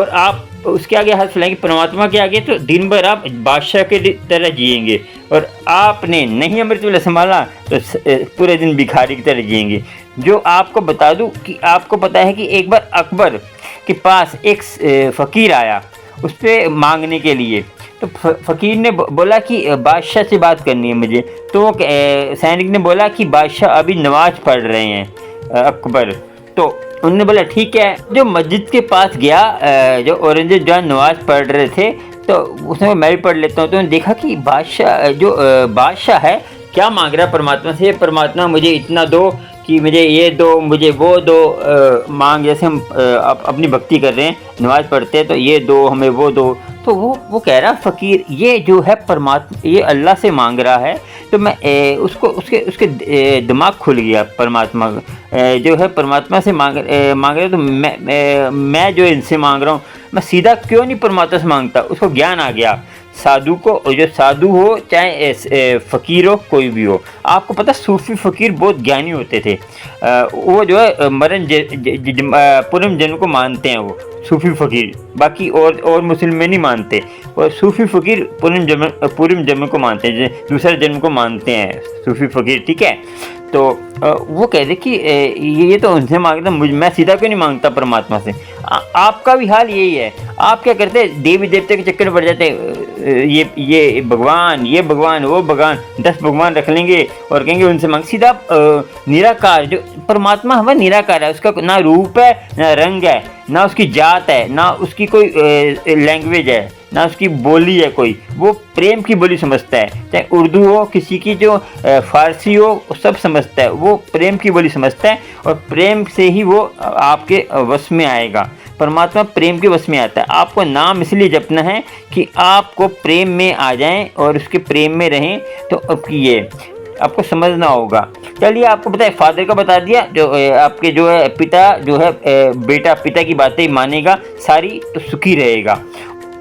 आप उसके आगे हाथ फैलाएंगे परमात्मा के आगे, तो दिन भर आप बादशाह के तरह जिएंगे। और आपने नहीं अमृत वेला संभाला तो पूरे दिन भिखारी की तरह जिएंगे। जो आपको बता दूं कि आपको पता है कि एक बार अकबर के पास एक फ़कीर आया उस पर मांगने के लिए। तो फ़कीर ने बोला कि बादशाह से बात करनी है मुझे। तो सैनिक ने बोला कि बादशाह अभी नमाज़ पढ़ रहे हैं अकबर। तो उन्होंने बोला ठीक है। जो मस्जिद के पास गया, जो औरंगजेब जहाँ नमाज़ पढ़ रहे थे, तो उसमें मैं भी पढ़ लेता हूँ। तो उन्होंने देखा कि बादशाह है क्या मांग रहा है परमात्मा से, परमात्मा मुझे इतना दो, कि मुझे ये दो, मुझे वो दो। मांग जैसे हम अपनी भक्ति कर रहे हैं, नमाज़ पढ़ते हैं तो ये दो, हमें वो दो। तो वो कह रहा फ़कीर ये जो है परमात्मा, ये अल्लाह से मांग रहा है। तो मैं उसके दिमाग खुल गया। परमात्मा जो है परमात्मा से मांग रहे, तो मैं जो इनसे मांग रहा हूँ, मैं सीधा क्यों नहीं परमात्मा से मांगता। उसको ज्ञान आ गया। साधु को, जो साधु हो चाहे फ़कीर हो, कोई भी हो, आपको पता सूफी फ़कीर बहुत ज्ञानी होते थे। वो जो है पुनर्जन्म को मानते हैं, वो सूफी फ़कीर। बाकी और मुस्लिम में नहीं मानते। और सूफी फ़कीर पुनर्जन्म को मानते हैं, दूसरे जन्म को मानते हैं सूफी फ़कीर, ठीक है। तो वो कहते कि ये तो उनसे मांगता, मैं सीधा क्यों नहीं मांगता परमात्मा से। आपका भी हाल यही है। आप क्या करते हैं, देवी देवता के चक्कर में पड़ जाते हैं। ये भगवान वो भगवान, 10 भगवान रख लेंगे और कहेंगे उनसे मांग। सीधा निराकार जो परमात्मा हमें निराकार है, उसका ना रूप है, ना रंग है, ना उसकी जात है, ना उसकी कोई लैंग्वेज है, ना उसकी बोली है कोई। वो प्रेम की बोली समझता है, चाहे उर्दू हो, किसी की जो फारसी हो, सब समझता है। वो प्रेम की बोली समझता है और प्रेम से ही वो आपके वश में आएगा। परमात्मा प्रेम के वश में आता है। आपको नाम इसलिए जपना है कि आपको प्रेम में आ जाएं और उसके प्रेम में रहें। तो अब ये आपको समझना होगा। चलिए, आपको पता है फादर का बता दिया, जो आपके जो है पिता जो है बेटा पिता की बातें मानेगा सारी तो सुखी रहेगा।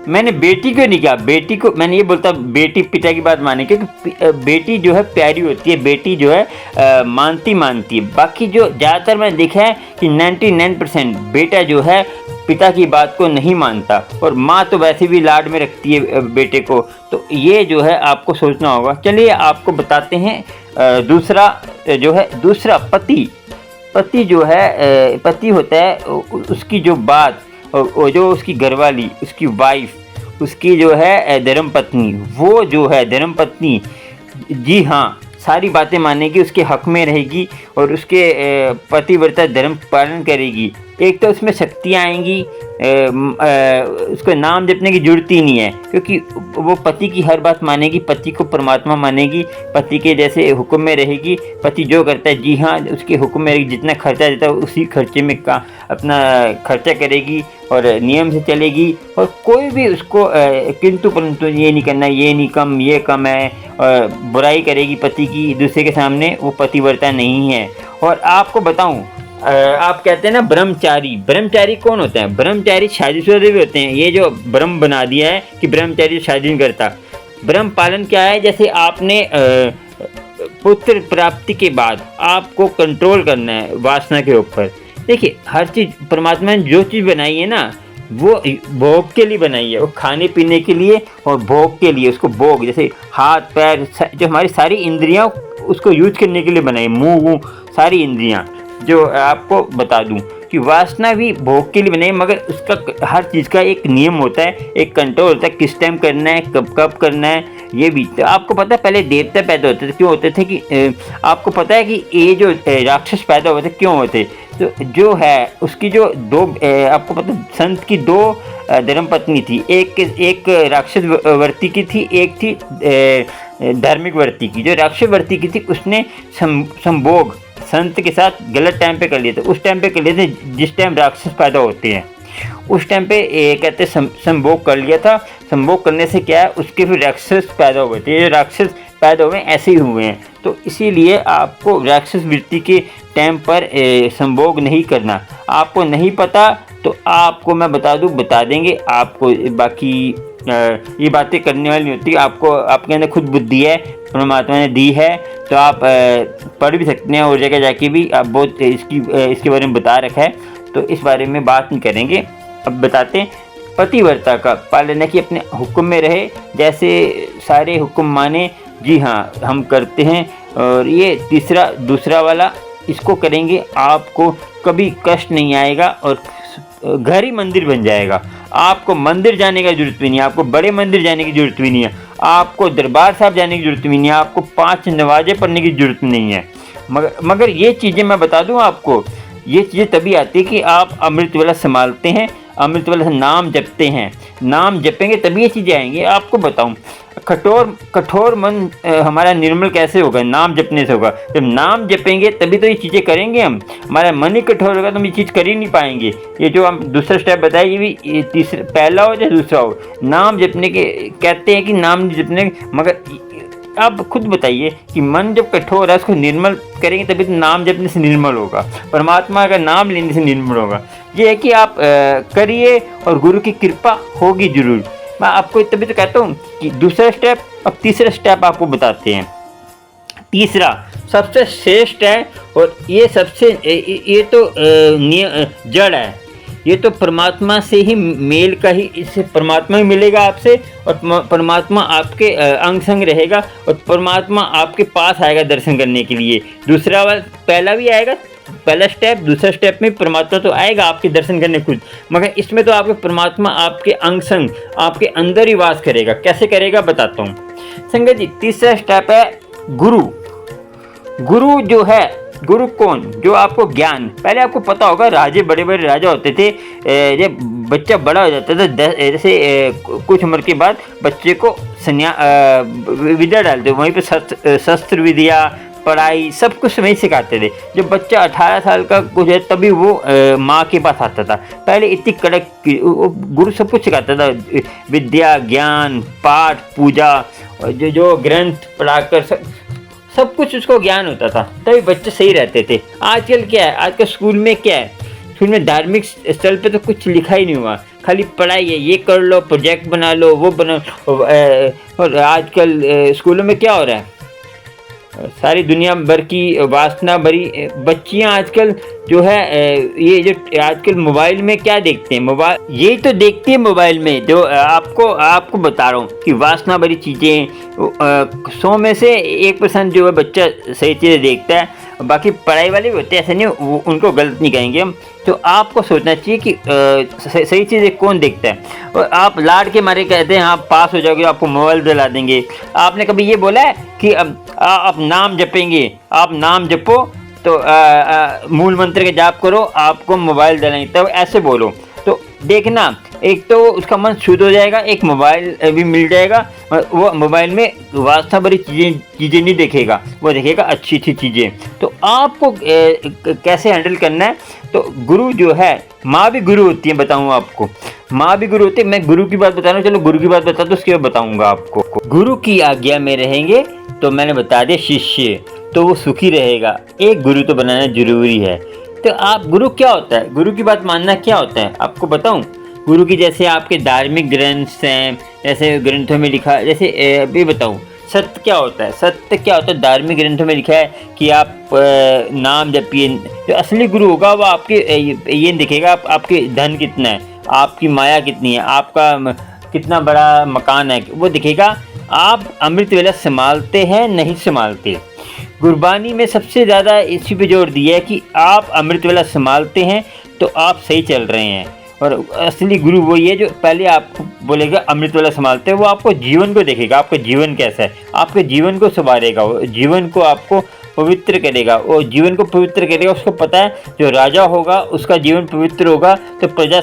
मैंने बेटी को नहीं कहा, बेटी को मैंने ये बोलता बेटी पिता की बात माने, क्योंकि बेटी जो है प्यारी होती है, बेटी जो है मानती है। बाकी जो ज़्यादातर मैंने देखा है कि 99% बेटा जो है पिता की बात को नहीं मानता, और माँ तो वैसे भी लाड में रखती है बेटे को। तो ये जो है आपको सोचना होगा। चलिए, आपको बताते हैं दूसरा पति जो है पति होता है, उसकी जो बात और जो उसकी घरवाली, उसकी वाइफ, उसकी जो है धर्म पत्नी, वो जो है धर्म पत्नी, जी हाँ, सारी बातें मानेगी, उसके हक में रहेगी और उसके पतिव्रता धर्म पालन करेगी। एक तो उसमें शक्तियाँ आएंगी, उसको नाम जपने की जरूरत ही नहीं है, क्योंकि वो पति की हर बात मानेगी, पति को परमात्मा मानेगी, पति के जैसे हुक्म में रहेगी। पति जो करता है, जी हाँ, उसके हुक्म में रहेगी। जितना खर्चा देता है उसी खर्चे में अपना खर्चा करेगी और नियम से चलेगी। और कोई भी उसको किंतु परंतु ये नहीं करना, ये नहीं कम, ये कम है, बुराई करेगी पति की दूसरे के सामने, वो पतिव्रता नहीं है। और आपको बताऊं, आप कहते हैं ना ब्रह्मचारी कौन होते हैं? ब्रह्मचारी शादीशुदा भी होते हैं। ये जो ब्रह्म बना दिया है कि ब्रह्मचारी शादी नहीं करता। ब्रह्म पालन क्या है? जैसे आपने पुत्र प्राप्ति के बाद आपको कंट्रोल करना है वासना के ऊपर। देखिए, हर चीज़ परमात्मा ने जो चीज़ बनाई है ना, वो भोग के लिए बनाई है, वो खाने पीने के लिए और भोग के लिए। उसको भोग, जैसे हाथ पैर, जो हमारी सारी इंद्रियां, उसको यूज करने के लिए बनाई, मुंह सारी इंद्रियां। जो आपको बता दूं कि वासना भी भोग के लिए बनाई, मगर उसका हर चीज़ का एक नियम होता है, एक कंट्रोल होता है, किस टाइम करना है, कब करना है। ये भी तो आपको पता है, पहले देवता पैदा होते थे, क्यों होते थे कि आपको पता है कि ये जो राक्षस पैदा होते क्यों होते? तो जो है उसकी जो दो आपको पता, संत की दो धर्म पत्नी थी। एक राक्षस वर्ती की थी, एक थी धार्मिक वर्ती की। जो राक्षस वर्ती की थी उसने संभोग संत के साथ गलत टाइम पे कर लिए थे। उस टाइम पे कर लिए थे जिस टाइम राक्षस पैदा होते हैं, उस टाइम पे कहते संभोग कर लिया था। संभोग करने से क्या है, उसके फिर राक्षस पैदा हुए थे। ये राक्षस पैदा हुए ऐसे ही हुए हैं। तो इसीलिए आपको राक्षस वृत्ति के टाइम पर संभोग नहीं करना। आपको नहीं पता तो आपको मैं बता देंगे आपको। बाकी ये बातें करने वाली नहीं होती। आपको आपके अंदर खुद बुद्धि है, परमात्मा ने दी है, तो आप पढ़ भी सकते हैं और जगह जाके भी आप बहुत इसके बारे में बता रखा है, तो इस बारे में बात नहीं करेंगे। अब बताते हैं पतिव्रता का पालन है कि अपने हुक्म में रहे, जैसे सारे हुक्म माने। जी हाँ, हम करते हैं। और ये दूसरा वाला, इसको करेंगे आपको कभी कष्ट नहीं आएगा और घर ही मंदिर बन जाएगा। आपको मंदिर जाने का जरूरत भी नहीं है, आपको बड़े मंदिर जाने की जरूरत भी नहीं है, आपको दरबार साहब जाने की जरूरत भी नहीं है, आपको 5 नमाज़ें पढ़ने की जरूरत नहीं है। मगर ये चीज़ें मैं बता दूं आपको, ये चीज़ें तभी आती है कि आप अमृत वेला संभालते हैं, अमृत वेला नाम जपते हैं। नाम जपेंगे तभी ये चीज़ें आएंगी। आपको बताऊं, कठोर मन हमारा निर्मल कैसे होगा? नाम जपने से होगा। जब नाम जपेंगे तभी तो ये चीज़ें करेंगे हम। हमारा मन ही कठोर होगा तो हम ये चीज़ कर ही नहीं पाएंगे। ये जो हम दूसरा स्टेप बताए, ये भी पहला हो या दूसरा हो, नाम जपने के कहते हैं कि नाम जपने। मगर आप खुद बताइए कि मन जब कठोर है उसको निर्मल करेंगे तभी तो नाम जपने से निर्मल होगा, परमात्मा का नाम लेने से निर्मल होगा। ये है कि आप करिए और गुरु की कृपा होगी जरूर। मैं आपको तभी तो कहता हूँ कि दूसरा स्टेप। अब तीसरा स्टेप आपको बताते हैं। तीसरा सबसे श्रेष्ठ है और ये ये तो जड़ है। ये तो परमात्मा से ही मेल का ही, इससे परमात्मा ही मिलेगा आपसे और परमात्मा आपके अंग संग रहेगा और परमात्मा आपके पास आएगा दर्शन करने के लिए। दूसरा वाला पहला भी आएगा, पहला स्टेप। दूसरा स्टेप में परमात्मा तो आएगा आपके दर्शन करने खुद, मगर इसमें तो आपके परमात्मा आपके अंग संग आपके अंदर ही वास करेगा। कैसे करेगा बताता हूँ संगत जी। तीसरा स्टेप है गुरु। गुरु जो है, गुरु कौन? जो आपको ज्ञान, पहले आपको पता होगा राजे, बड़े बड़े राजा होते थे। जब बच्चा बड़ा हो जाता था, जैसे कुछ उम्र के बाद बच्चे को विद्या डालते, वहीं पे शस्त्र विद्या, पढ़ाई सब कुछ वहीं सिखाते थे। जब बच्चा 18 साल का कुछ है तभी वो माँ के पास आता था। पहले इतनी कड़क गुरु सब कुछ सिखाता था, विद्या, ज्ञान, पाठ, पूजा, और जो ग्रंथ पढ़ाकर सब कुछ उसको ज्ञान होता था, तभी बच्चे सही रहते थे। आजकल क्या है, आजकल स्कूल में क्या है, स्कूल में धार्मिक स्थल पे तो कुछ लिखा ही नहीं हुआ, खाली पढ़ाई है, ये कर लो, प्रोजेक्ट बना लो, वो बना। और आजकल स्कूलों में क्या हो रहा है, सारी दुनिया भर की वासना भरी बच्चियां आजकल जो है ये जो आजकल मोबाइल में क्या देखते हैं, मोबाइल यही तो देखती है मोबाइल में। जो आपको बता रहा हूँ कि वासना भरी चीज़ें, 100 में से 1% जो है बच्चा सही चीज़ें देखता है, बाकी पढ़ाई वाले भी होते हैं, ऐसे नहीं, उनको गलत नहीं कहेंगे हम। तो आपको सोचना चाहिए कि सही चीज़ें कौन देखता है। और आप लाड के मारे कहते हैं आप पास हो जाओगे, आपको मोबाइल दिला देंगे। आपने कभी ये बोला है कि आप नाम जपेंगे, आप नाम जपो तो मूल मंत्र के जाप करो, आपको मोबाइल दिलाएंगे, तब ऐसे बोलो। तो देखना, एक तो उसका मन शुद्ध हो जाएगा, एक मोबाइल भी मिल जाएगा। वो मोबाइल में वास्ता भरी चीज़ें नहीं देखेगा, वो देखेगा अच्छी चीज़ें। तो आपको कैसे हैंडल करना है, तो गुरु जो है, माँ भी गुरु होती है, बताऊँ आपको, माँ भी गुरु होती है। मैं गुरु की बात बता रहा हूँ, चलो गुरु की बात बता दो, उसके बाद बताऊँगा आपको। गुरु की आज्ञा में रहेंगे तो मैंने बता दिया शिष्य, तो वो सुखी रहेगा। एक गुरु तो बनाना जरूरी है। तो आप, गुरु क्या होता है, गुरु की बात मानना क्या होता है आपको बताऊं। गुरु की जैसे आपके धार्मिक ग्रंथ हैं, जैसे ग्रंथों में लिखा, जैसे अभी बताऊं सत्य क्या होता है। सत्य क्या होता है, धार्मिक ग्रंथों में लिखा है कि आप नाम जपिए। जो असली गुरु होगा वो आपके ये दिखेगा आपके धन कितना है, आपकी माया कितनी है, आपका कितना बड़ा मकान है, वो दिखेगा। आप अमृत वेला संभालते हैं नहीं संभालते। गुरबानी में सबसे ज़्यादा इसी पे जोर दिया है कि आप अमृत वेला संभालते हैं तो आप सही चल रहे हैं। और असली गुरु वही है जो पहले आपको बोलेगा अमृत वेला संभालते हैं, वो आपको जीवन को देखेगा, आपका जीवन कैसा है, आपके जीवन को संवारेगा, वो जीवन को आपको पवित्र करेगा, वो जीवन को पवित्र करेगा। उसको पता है जो राजा होगा उसका जीवन पवित्र होगा तो प्रजा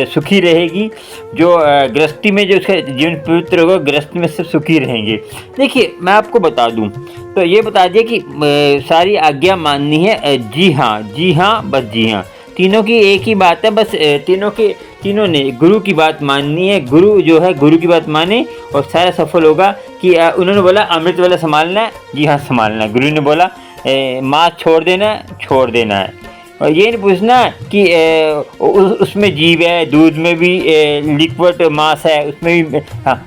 सुखी रहेगी। जो गृहस्थी में जो उसका जीवन पवित्र होगा, गृहस्थी में सब सुखी रहेंगे। देखिए मैं आपको बता दूं तो ये बता दिया कि सारी आज्ञा माननी है, जी हाँ, बस जी हाँ। तीनों की एक ही बात है, बस तीनों ने गुरु की बात माननी है। गुरु जो है गुरु की बात माने और सारा सफल होगा। कि उन्होंने बोला अमृत वाला संभालना है, जी हाँ संभालना है। गुरु ने बोला मांस छोड़ देना है। और ये नहीं पूछना कि उसमें जीव है, दूध में भी लिक्विड मांस है, उसमें भी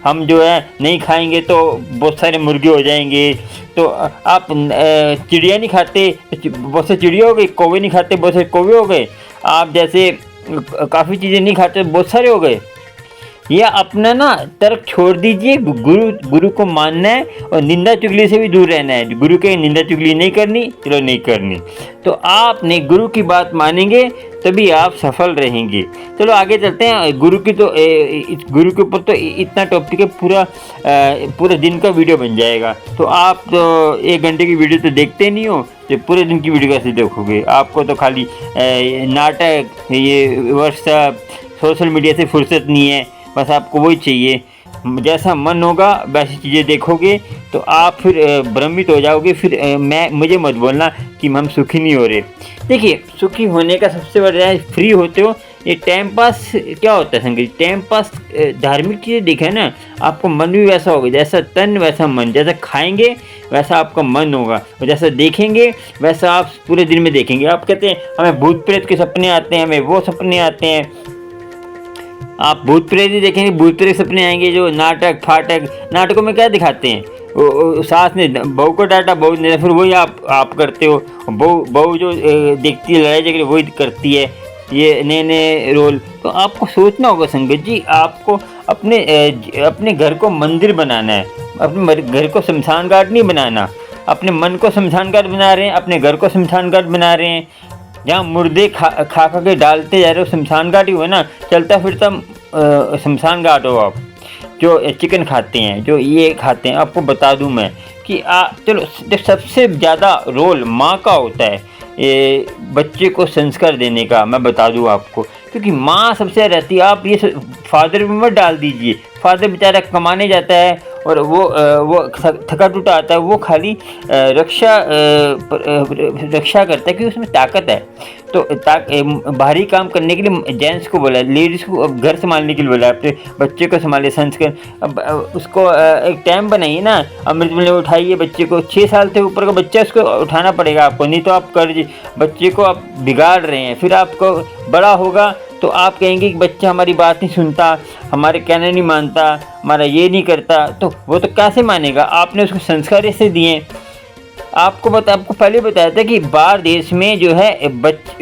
हम जो है नहीं खाएंगे तो बहुत सारे मुर्गे हो जाएंगे। तो आप चिड़िया नहीं खाते, बहुत से चिड़िया हो गई, कौवे नहीं खाते, बहुत से कौवे हो गए। आप जैसे काफ़ी चीज़ें नहीं खाते, बहुत सारे हो गए। ये अपना ना तर्क छोड़ दीजिए, गुरु को मानना है और निंदा चुगली से भी दूर रहना है। गुरु के निंदा चुगली नहीं करनी, चलो नहीं करनी। तो आपने गुरु की बात मानेंगे तभी आप सफल रहेंगे। चलो आगे चलते हैं। गुरु के ऊपर तो इतना टॉपिक है, पूरा दिन का वीडियो बन जाएगा। तो आप तो 1 घंटे की वीडियो तो देखते नहीं हो, तो पूरे दिन की वीडियो कैसे देखोगे। आपको तो खाली नाटक, ये व्हाट्सएप, सोशल मीडिया से फुर्सत नहीं है, बस आपको वही चाहिए। जैसा मन होगा वैसी चीज़ें देखोगे तो आप फिर भ्रमित हो जाओगे। फिर मुझे मत बोलना कि हम सुखी नहीं हो रहे। देखिए सुखी होने का सबसे बड़ा है, फ्री होते हो। ये टाइम पास क्या होता है संगीत, टाइम पास धार्मिक चीज़ें दिखे ना, आपको मन भी वैसा होगा, जैसा तन वैसा मन। जैसा खाएंगे वैसा आपका मन होगा, और जैसा देखेंगे वैसा आप पूरे दिन में देखेंगे। आप कहते हैं हमें भूत प्रेत के सपने आते हैं, हमें वो सपने आते हैं। आप भूत प्रेत ही देखेंगे, भूत प्रेत सपने आएंगे। जो नाटकों में क्या दिखाते हैं, सास ने बहू को डांटा, बहू ने, फिर वही आप करते हो। बहू जो देखती है लड़ाई झगड़े वही करती है, ये नए रोल। तो आपको सोचना होगा संगत जी, आपको अपने घर को मंदिर बनाना है, अपने घर को शमशान घाट नहीं बनाना। अपने मन को शमशान घाट बना रहे हैं, अपने घर को शमशान घाट बना रहे हैं। जहाँ मुर्दे खा के डालते जा रहे हो, शमशान घाट ही हुआ ना, चलता फिरता शमशान घाट हो आप। जो चिकन खाते हैं, जो ये खाते हैं, आपको बता दूं मैं कि चलो सबसे ज़्यादा रोल माँ का होता है ये बच्चे को संस्कार देने का। मैं बता दूं आपको, क्योंकि माँ सबसे रहती है। आप ये फादर पे मत डाल दीजिए, फादर बेचारा कमाने जाता है वो थका टूटा आता है, वो खाली रक्षा करता है क्योंकि उसमें ताकत है। तो भारी काम करने के लिए जेंट्स को बोला है, लेडीज़ को अब घर संभालने के लिए बोला है, अपने बच्चे को संभालिए, संस्कार। अब उसको एक टाइम बनाइए ना, अमृत वेले उठाइए बच्चे को, 6 साल से ऊपर का बच्चा उसको उठाना पड़ेगा आपको, नहीं तो आप बच्चे को आप बिगाड़ रहे हैं। फिर आपको बड़ा होगा तो आप कहेंगे कि बच्चा हमारी बात नहीं सुनता, हमारे कहने नहीं मानता, हमारा ये नहीं करता, तो वो तो कैसे मानेगा? आपने उसको संस्कार ऐसे दिए। आपको पहले बताया था कि बाहर देश में जो है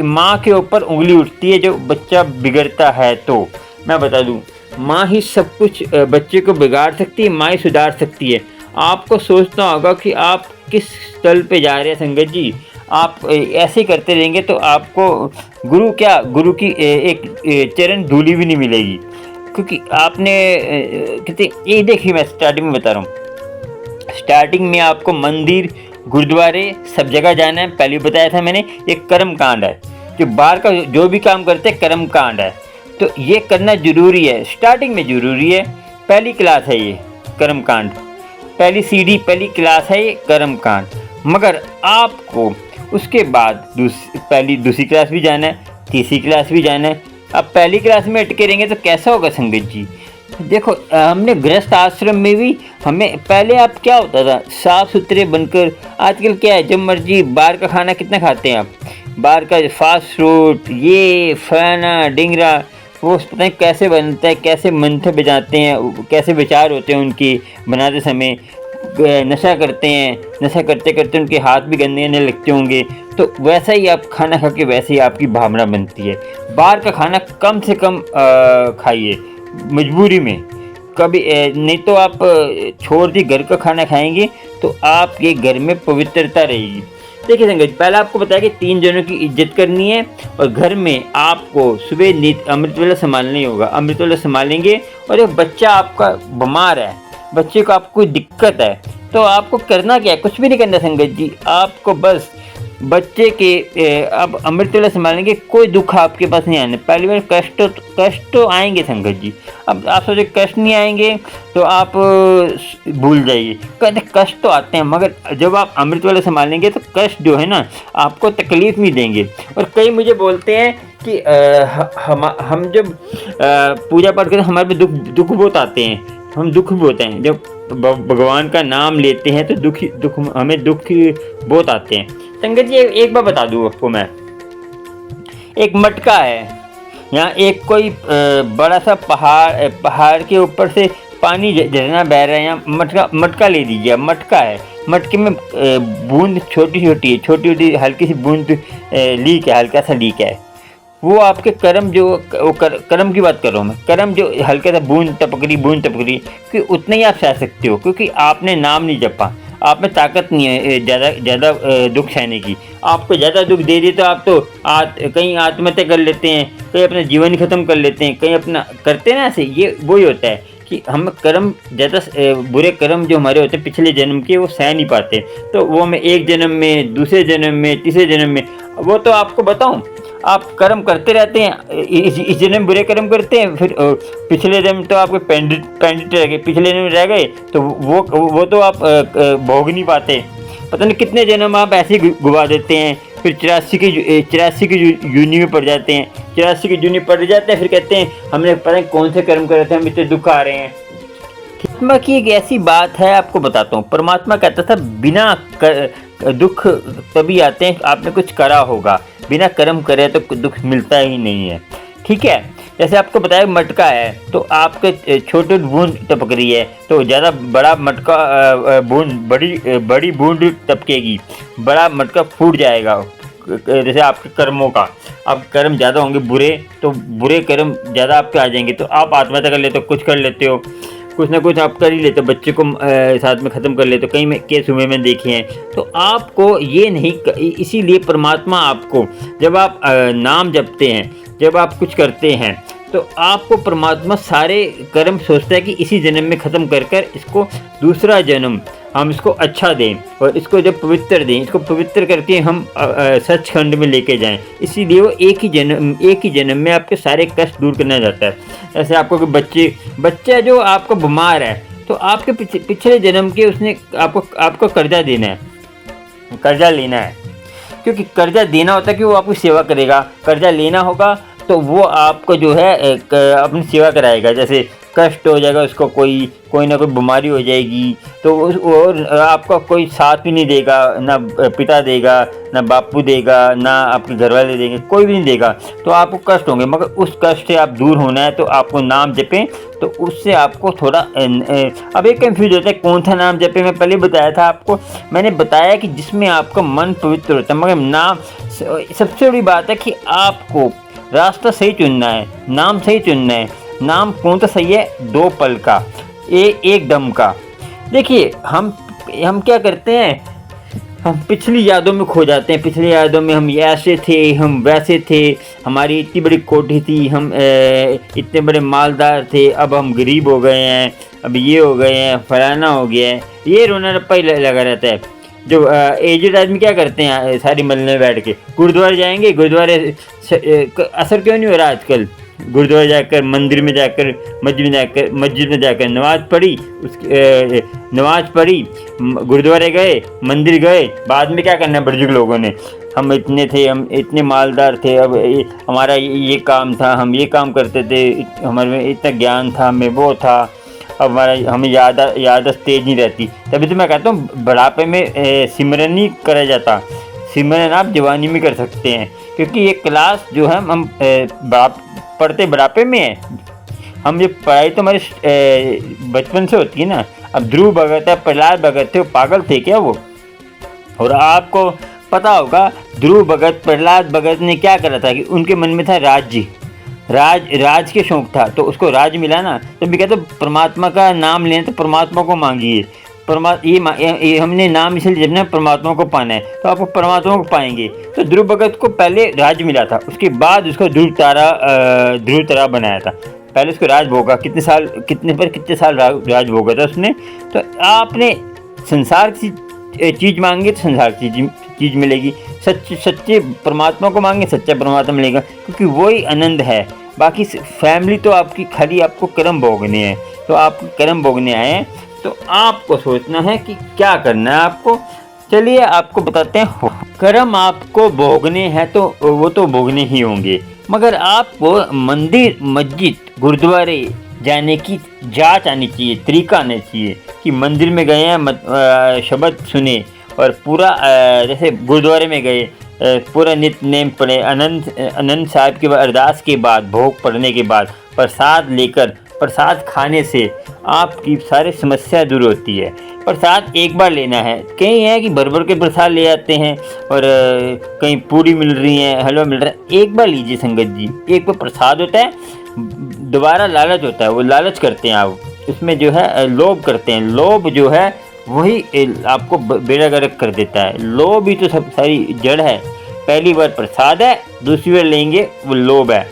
माँ के ऊपर उंगली उठती है जो बच्चा बिगड़ता है। तो मैं बता दूं, माँ ही सब कुछ बच्चे को बिगाड़ सकती है, माँ ही सुधार सकती है। आपको सोचना होगा कि आप किस तल पे जा रहे हैं संगत जी। आप ऐसे करते रहेंगे तो आपको गुरु की एक चरण धूली भी नहीं मिलेगी, क्योंकि आपने कितने ये देखिए, मैं स्टार्टिंग में बता रहा हूँ, स्टार्टिंग में आपको मंदिर गुरुद्वारे सब जगह जाना है। पहले बताया था मैंने, एक कर्म कांड है, जो बाहर का जो भी काम करते हैं कर्म कांड है, तो ये करना जरूरी है, स्टार्टिंग में जरूरी है। पहली क्लास है ये कर्म कांड, पहली सीढ़ी, पहली क्लास है ये कर्म कांड। मगर आपको उसके बाद दूसरी क्लास भी जाना है, तीसरी क्लास भी जाना है। अब पहली क्लास में अटके रहेंगे तो कैसा होगा संगत जी? देखो, हमने गृहस्थ आश्रम में भी हमें पहले आप क्या होता था, साफ सुथरे बनकर। आजकल क्या है, जब मर्जी बाहर का खाना कितना खाते हैं आप, बाहर का फास्ट फूड, ये फलाना ढिंगरा, वो पता नहीं कैसे बनता है, कैसे मंत्र बजाते हैं, कैसे विचार होते हैं उनके बनाते समय, नशा करते हैं, नशा करते करते उनके हाथ भी गंदे आने लगते होंगे। तो वैसा ही आप खाना खा के वैसे ही आपकी भावना बनती है। बाहर का खाना कम से कम खाइए, मजबूरी में कभी नहीं तो आप छोड़ दी, घर का खाना खाएंगे तो आपके घर में पवित्रता रहेगी। देखिए संगत, पहले आपको बताया कि 3 जनों की इज्जत करनी है, और घर में आपको सुबह अमृत वेला संभालना ही होगा। अमृत वेला संभालेंगे, और एक बच्चा आपका बीमार है, बच्चे को आपको कोई दिक्कत है, तो आपको करना क्या है? कुछ भी नहीं करना संगत जी, आपको बस बच्चे के अब अमृत वेला संभालेंगे, कोई दुख आपके पास नहीं आने। पहली बार कष्ट तो आएंगे संगत जी। अब आप सोचे कष्ट नहीं आएंगे तो आप भूल जाइए, कहते जब तो आते हैं, मगर जब आप अमृत वेला संभालेंगे तो कष्ट जो है ना आपको तकलीफ नहीं देंगे। और कई मुझे बोलते हैं कि हम जब पूजा पाठ करते हैं हमारे पे दुख बहुत आते हैं, हम दुख बहुत हैं, जब भगवान का नाम लेते हैं तो हमें दुख बहुत आते हैं। संगत जी एक बार बता दूँ आपको मैं, एक मटका है, यहाँ एक कोई बड़ा सा पहाड़ के ऊपर से पानी झरना बह रहा है, यहाँ मटका ले लीजिए। अब मटका है, मटके में बूंद छोटी छोटी हल्की सी बूंद लीक है, हल्का सा लीक है। वो आपके कर्म कर्म की बात कर रहा हूँ मैं, कर्म जो हल्का सा बूंद टपक रही, कि उतना ही आप सह सकते हो, क्योंकि आपने नाम नहीं जपा, आप में ताकत नहीं है ज़्यादा दुख सहने की। आपको ज़्यादा दुख दे दिए तो आप तो कहीं आत्महत्या कर लेते हैं, कहीं अपना जीवन ही ख़त्म कर लेते हैं, कहीं अपना करते हैं ना ऐसे। ये वही होता है कि हम कर्म ज़्यादा बुरे कर्म जो हमारे होते हैं पिछले जन्म के, वो सह नहीं पाते, तो वो हमें एक जन्म में, दूसरे जन्म में, तीसरे जन्म में, वो तो आपको बताऊं, आप कर्म करते रहते हैं, इस जन्म में बुरे कर्म करते हैं, फिर पिछले जन्म तो आपके पेंडिट रह गए, पिछले जन्म रह गए तो वो तो आप भोग नहीं पाते। पता नहीं कितने जन्म आप ऐसे ही गुवा देते हैं, फिर 84 की यूनि में पड़ जाते हैं, 84 की यूनि पड़ जाते हैं, फिर कहते हैं हमने पता नहीं कौन से कर्म करे थे, हम इतने दुख आ रहे हैं। परमात्मा की एक ऐसी बात है, आपको बताता हूँ। परमात्मा कहता था बिना दुख तभी आते हैं आपने कुछ करा होगा, बिना कर्म करे तो दुख मिलता ही नहीं है। ठीक है, जैसे आपको बताया मटका है, तो आपके छोटे बूंद टपक रही है तो ज़्यादा बड़ा मटका बड़ी बूंद टपकेगी, बड़ा मटका फूट जाएगा। जैसे आपके कर्मों का, आप कर्म ज़्यादा होंगे बुरे, तो बुरे कर्म ज़्यादा आपके आ जाएंगे, तो आप आत्महत्या कर लेते हो, कुछ कर लेते हो, कुछ ना कुछ आप कर ही लेते हो, बच्चे को साथ में ख़त्म कर लेते हो, कई केस हुए मैंने देखे हैं। तो आपको ये नहीं, इसीलिए परमात्मा आपको जब आप नाम जपते हैं, जब आप कुछ करते हैं, तो आपको परमात्मा सारे कर्म सोचता है कि इसी जन्म में ख़त्म कर इसको दूसरा जन्म हम इसको अच्छा दें, और इसको जब पवित्र दें, इसको पवित्र करके हम सचखंड में लेके जाएं। इसीलिए वो एक ही जन्म में आपके सारे कष्ट दूर करना चाहता है। जैसे आपको कि बच्चा जो आपका बीमार है, तो आपके पिछले जन्म के उसने आपको कर्जा देना है, कर्जा लेना है, क्योंकि कर्जा देना होता है कि वो आपकी सेवा करेगा, कर्जा लेना होगा तो वो आपको जो है अपनी सेवा कराएगा। जैसे कष्ट हो जाएगा उसको, कोई ना कोई बीमारी हो जाएगी तो और आपका कोई साथ भी नहीं देगा, ना पिता देगा, ना बापू देगा, ना आपके घर वाले देंगे, कोई भी नहीं देगा, तो आपको कष्ट होंगे। मगर उस कष्ट से आप दूर होना है तो आपको नाम जपें, तो उससे आपको थोड़ा अब एक कन्फ्यूज होता है कौन सा नाम जपें। मैं पहले बताया था आपको, मैंने बताया कि जिसमें आपका मन पवित्र होता है। मगर नाम सबसे बड़ी बात है कि आपको रास्ता सही चुनना है, नाम सही चुनना है। नाम कौन सा सही है? 2 पल का, एक दम का। देखिए हम क्या करते हैं, हम पिछली यादों में खो जाते हैं। पिछली यादों में हम ऐसे थे, हम वैसे थे, हमारी इतनी बड़ी कोठी थी, हम इतने बड़े मालदार थे, अब हम गरीब हो गए हैं, अब ये हो गए हैं, फलाना हो गया है, ये रोना रप्पा ही लगा रहता है। जो एजेड आदमी क्या करते हैं, सारी मल्ले में बैठ के गुरुद्वारे जाएंगे। गुरुद्वारे असर क्यों नहीं हो रहा आजकल? गुरुद्वारे जाकर, मंदिर में जाकर, मस्जिद में जाकर नमाज़ पढ़ी, उसकी नमाज़ पढ़ी, गुरुद्वारे गए, मंदिर गए, बाद में क्या करना है बुजुर्ग लोगों ने, हम इतने थे, हम इतने मालदार थे, अब हमारा ये काम था, हम ये काम करते थे, हमारे में इतना ज्ञान था, हमें वो था, अब हमें याददाश्त तेज नहीं रहती। तभी तो मैं कहता हूँ बुढ़ापे में सिमरन नहीं करा जाता, सिमरन आप जवानी में कर सकते हैं, क्योंकि ये क्लास जो है हम पढ़ते बुढ़ापे में है। हम ये पढ़ाई तो हमारे बचपन से होती है ना। अब ध्रुव भगत है, प्रहलाद भगत थे, वो पागल थे क्या वो? और आपको पता होगा ध्रुव भगत, प्रहलाद भगत ने क्या करा था कि उनके मन में था राज्य, राज के शौक था, तो उसको राज मिला ना, तो भी कहते परमात्मा का नाम लें तो परमात्मा को मांगिए। ये हमने नाम इसलिए जपना, परमात्मा को पाना है, तो आपको परमात्मा को पाएंगे। तो ध्रुव भगत को पहले राज मिला था, उसके बाद उसको ध्रुव तारा बनाया था। पहले उसको राज भोगा, कितने साल राज भोगा था उसने। तो आपने संसार की चीज़ मांगे तो संसार की चीज़ मिलेगी, सच्चे परमात्मा को मांगे सच्चा परमात्मा मिलेगा, क्योंकि वही आनंद है। बाकी फैमिली तो आपकी खाली आपको कर्म भोगने हैं, तो आप कर्म भोगने आए हैं, तो आपको सोचना है कि क्या करना है आपको। चलिए आपको बताते हैं। कर्म आपको भोगने हैं तो वो तो भोगने ही होंगे, मगर आपको मंदिर, मस्जिद, गुरुद्वारे जाने की जांच आनी चाहिए, तरीका आना चाहिए कि मंदिर में गए हैं, शब्द सुने और पूरा जैसे गुरुद्वारे में गए, पूरा नित्य नेम पढ़े, आनंद साहिब के अरदास के बाद, भोग पढ़ने के बाद प्रसाद लेकर, प्रसाद खाने से आपकी सारी समस्या दूर होती है। प्रसाद एक बार लेना है, कहीं है कि भर भर के प्रसाद ले आते हैं और कहीं पूरी मिल रही है, हलवा मिल रहा है। एक बार लीजिए संगत जी, एक बार प्रसाद होता है, दोबारा लालच होता है, वो लालच करते हैं आप, इसमें जो है लोभ करते हैं। लोभ जो है वही आपको बेड़ा गर्क कर देता है। लोभ ही तो सब सारी जड़ है। पहली बार प्रसाद है, दूसरी बार लेंगे वो लोभ है।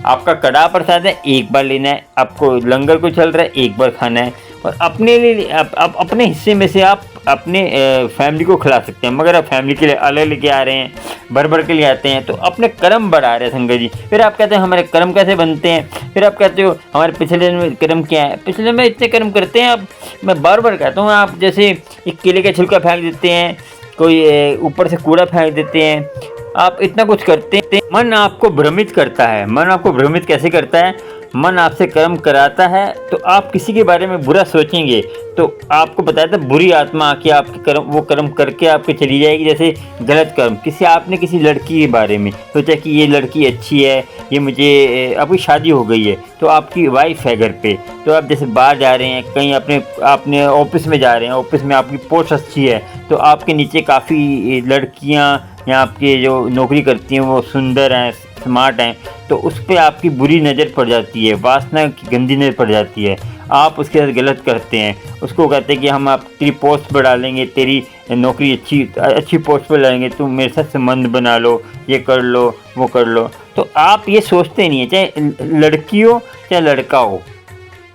आपका कड़ा प्रसाद है, एक बार लेना है। आपको लंगर को चल रहा है, एक बार खाना है, और अपने लिए अपने हिस्से में से आप अपने फैमिली को खिला सकते हैं। मगर आप फैमिली के लिए अलग लेके आ रहे हैं, भर के लिए आते हैं, तो अपने कर्म बढ़ा रहे हैं संगत जी। फिर आप कहते हैं हमारे कर्म कैसे बनते हैं, फिर आप कहते हो हमारे पिछले में कर्म क्या है। पिछले में इतने कर्म करते हैं आप, मैं बार कहता हूँ, आप जैसे एक केले का छिलका फेंक देते हैं, कोई ऊपर से कूड़ा फेंक देते हैं, आप इतना कुछ करते हैं। मन आपको भ्रमित करता है। मन आपको भ्रमित कैसे करता है? मन आपसे कर्म कराता है तो आप किसी के बारे में बुरा सोचेंगे तो आपको बताया था बुरी आत्मा आके आपके कर्म, वो कर्म करके आपके चली जाएगी। जैसे गलत कर्म, आपने किसी लड़की के बारे में सोचा कि ये लड़की अच्छी है, ये मुझे, आपकी शादी हो गई है तो आपकी वाइफ है घर पे, तो आप जैसे बाहर जा रहे हैं, कहीं अपने ऑफिस में जा रहे हैं, ऑफिस में आपकी पोस्ट अच्छी है, तो आपके नीचे काफ़ी लड़कियाँ या आपके जो नौकरी करती हैं वो सुंदर हैं, स्मार्ट हैं, तो उस पर आपकी बुरी नज़र पड़ जाती है, वासना की गंदी नज़र पड़ जाती है। आप उसके साथ गलत करते हैं, उसको कहते हैं कि हम आप तेरी पोस्ट बढ़ा लेंगे, तेरी नौकरी अच्छी पोस्ट पर लाएंगे, तुम मेरे साथ संबंध बना लो, ये कर लो, वो कर लो। तो आप ये सोचते नहीं है, चाहे लड़की हो चाहे लड़का हो,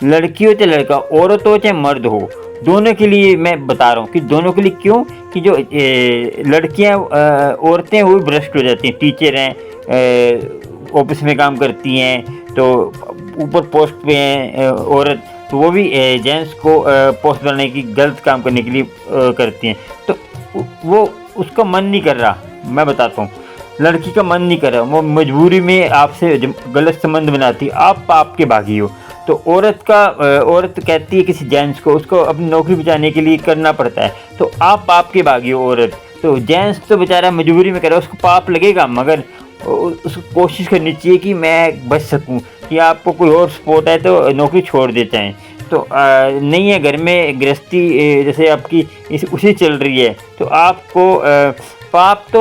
लड़की हो चाहे लड़का, औरत हो चाहे मर्द हो, दोनों के लिए मैं बता रहा हूँ कि दोनों के लिए। क्यों कि जो लड़कियाँ, औरतें वो भ्रष्ट हो जाती हैं, टीचर हैं, ऑफिस में काम करती हैं, तो ऊपर पोस्ट पे हैं औरत, तो वो भी जेंट्स को पोस्ट बनाने की गलत काम करने के लिए करती हैं। तो वो उसका मन नहीं कर रहा, मैं बताता हूँ, लड़की का मन नहीं कर रहा, वो मजबूरी में आपसे गलत संबंध बनाती है, आप पाप के भागी हो। तो औरत कहती है किसी जेंट्स को, उसको अपनी नौकरी बचाने के लिए करना पड़ता है, तो आप पाप के भागी हो औरत। तो जेंट्स तो बेचारा मजबूरी में कर रहा है, उसको पाप लगेगा, मगर उसको कोशिश करनी चाहिए कि मैं बच सकूं, कि आपको कोई और सपोर्ट है तो नौकरी छोड़ देते हैं। तो नहीं है घर में गृहस्थी जैसे आपकी उसी चल रही है, तो आपको पाप तो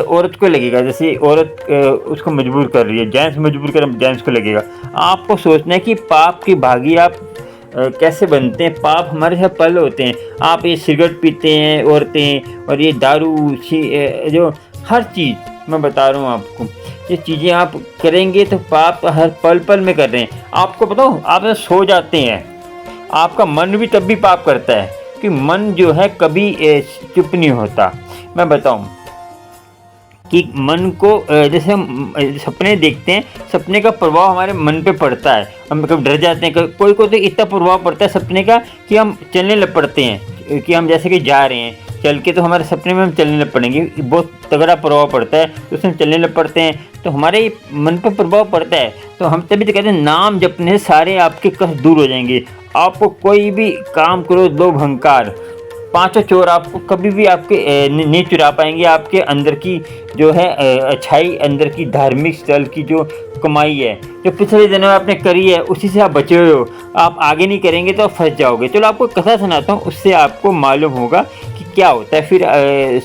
औरत को लगेगा, जैसे औरत उसको मजबूर कर रही है, जेंट्स मजबूर कर जेंट्स को लगेगा। आपको सोचना है कि पाप की भागी आप कैसे बनते हैं। पाप हमारे साथ पल होते हैं। आप ये सिगरेट पीते हैं औरतें, और ये दारू जो हर चीज़ मैं बता रहा हूँ आपको, ये चीज़ें आप करेंगे तो पाप हर पल पल में कर रहे हैं। आपको बताओ, आप सो जाते हैं, आपका मन भी तब भी पाप करता है, कि मन जो है कभी चुप नहीं होता। मैं बताऊं कि मन को जैसे हम सपने देखते हैं, सपने का प्रभाव हमारे मन पे पड़ता है, हम कभी डर जाते हैं, कोई को तो इतना प्रभाव पड़ता है सपने का कि हम चलने लग पड़ते हैं, कि हम जैसे कि जा रहे हैं चल के, तो हमारे सपने में हम चलने लग पड़ेंगे, बहुत तगड़ा प्रभाव पड़ता है, तो उसमें चलने लग पड़ते हैं, तो हमारे मन पर प्रभाव पड़ता है। तो हम तभी तो कहते हैं नाम जपने से सारे आपके कष्ट दूर हो जाएंगे। आपको कोई भी काम करो, लोभ अहंकार पांचों चोर आपको कभी भी आपके नहीं चुरा पाएंगे। आपके अंदर की जो है अच्छाई, अंदर की धार्मिक स्थल की जो कमाई है, जो पिछले दिनों में आपने करी है, उसी से आप बचे हुए हो। आप आगे नहीं करेंगे तो आप फंस जाओगे। चलो आपको कथा सुनाता हूँ, उससे आपको मालूम होगा कि क्या होता है। फिर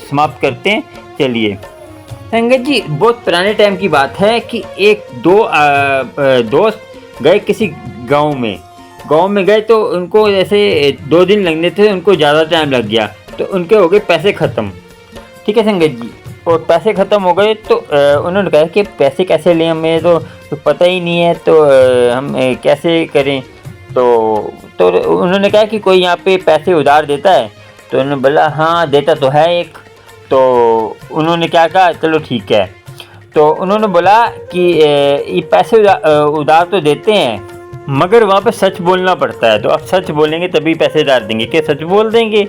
समाप्त करते हैं। चलिए संगत जी, बहुत पुराने टाइम की बात है कि एक दोस्त गए किसी गांव में गए, तो उनको जैसे 2 दिन लगने थे, उनको ज़्यादा टाइम लग गया, तो उनके हो गए पैसे ख़त्म। ठीक है संगत जी, और पैसे ख़त्म हो गए तो उन्होंने कहा कि पैसे कैसे लें, हमें तो पता ही नहीं है, तो हम कैसे करें। तो उन्होंने कहा कि कोई यहाँ पे पैसे उधार देता है। तो उन्होंने बोला हाँ देता तो है एक। तो उन्होंने क्या कहा, चलो ठीक है। तो उन्होंने बोला कि ये पैसे उधार तो देते हैं, मगर वहाँ पे सच बोलना पड़ता है, तो आप सच बोलेंगे तभी पैसे उधार देंगे, क्या सच बोल देंगे।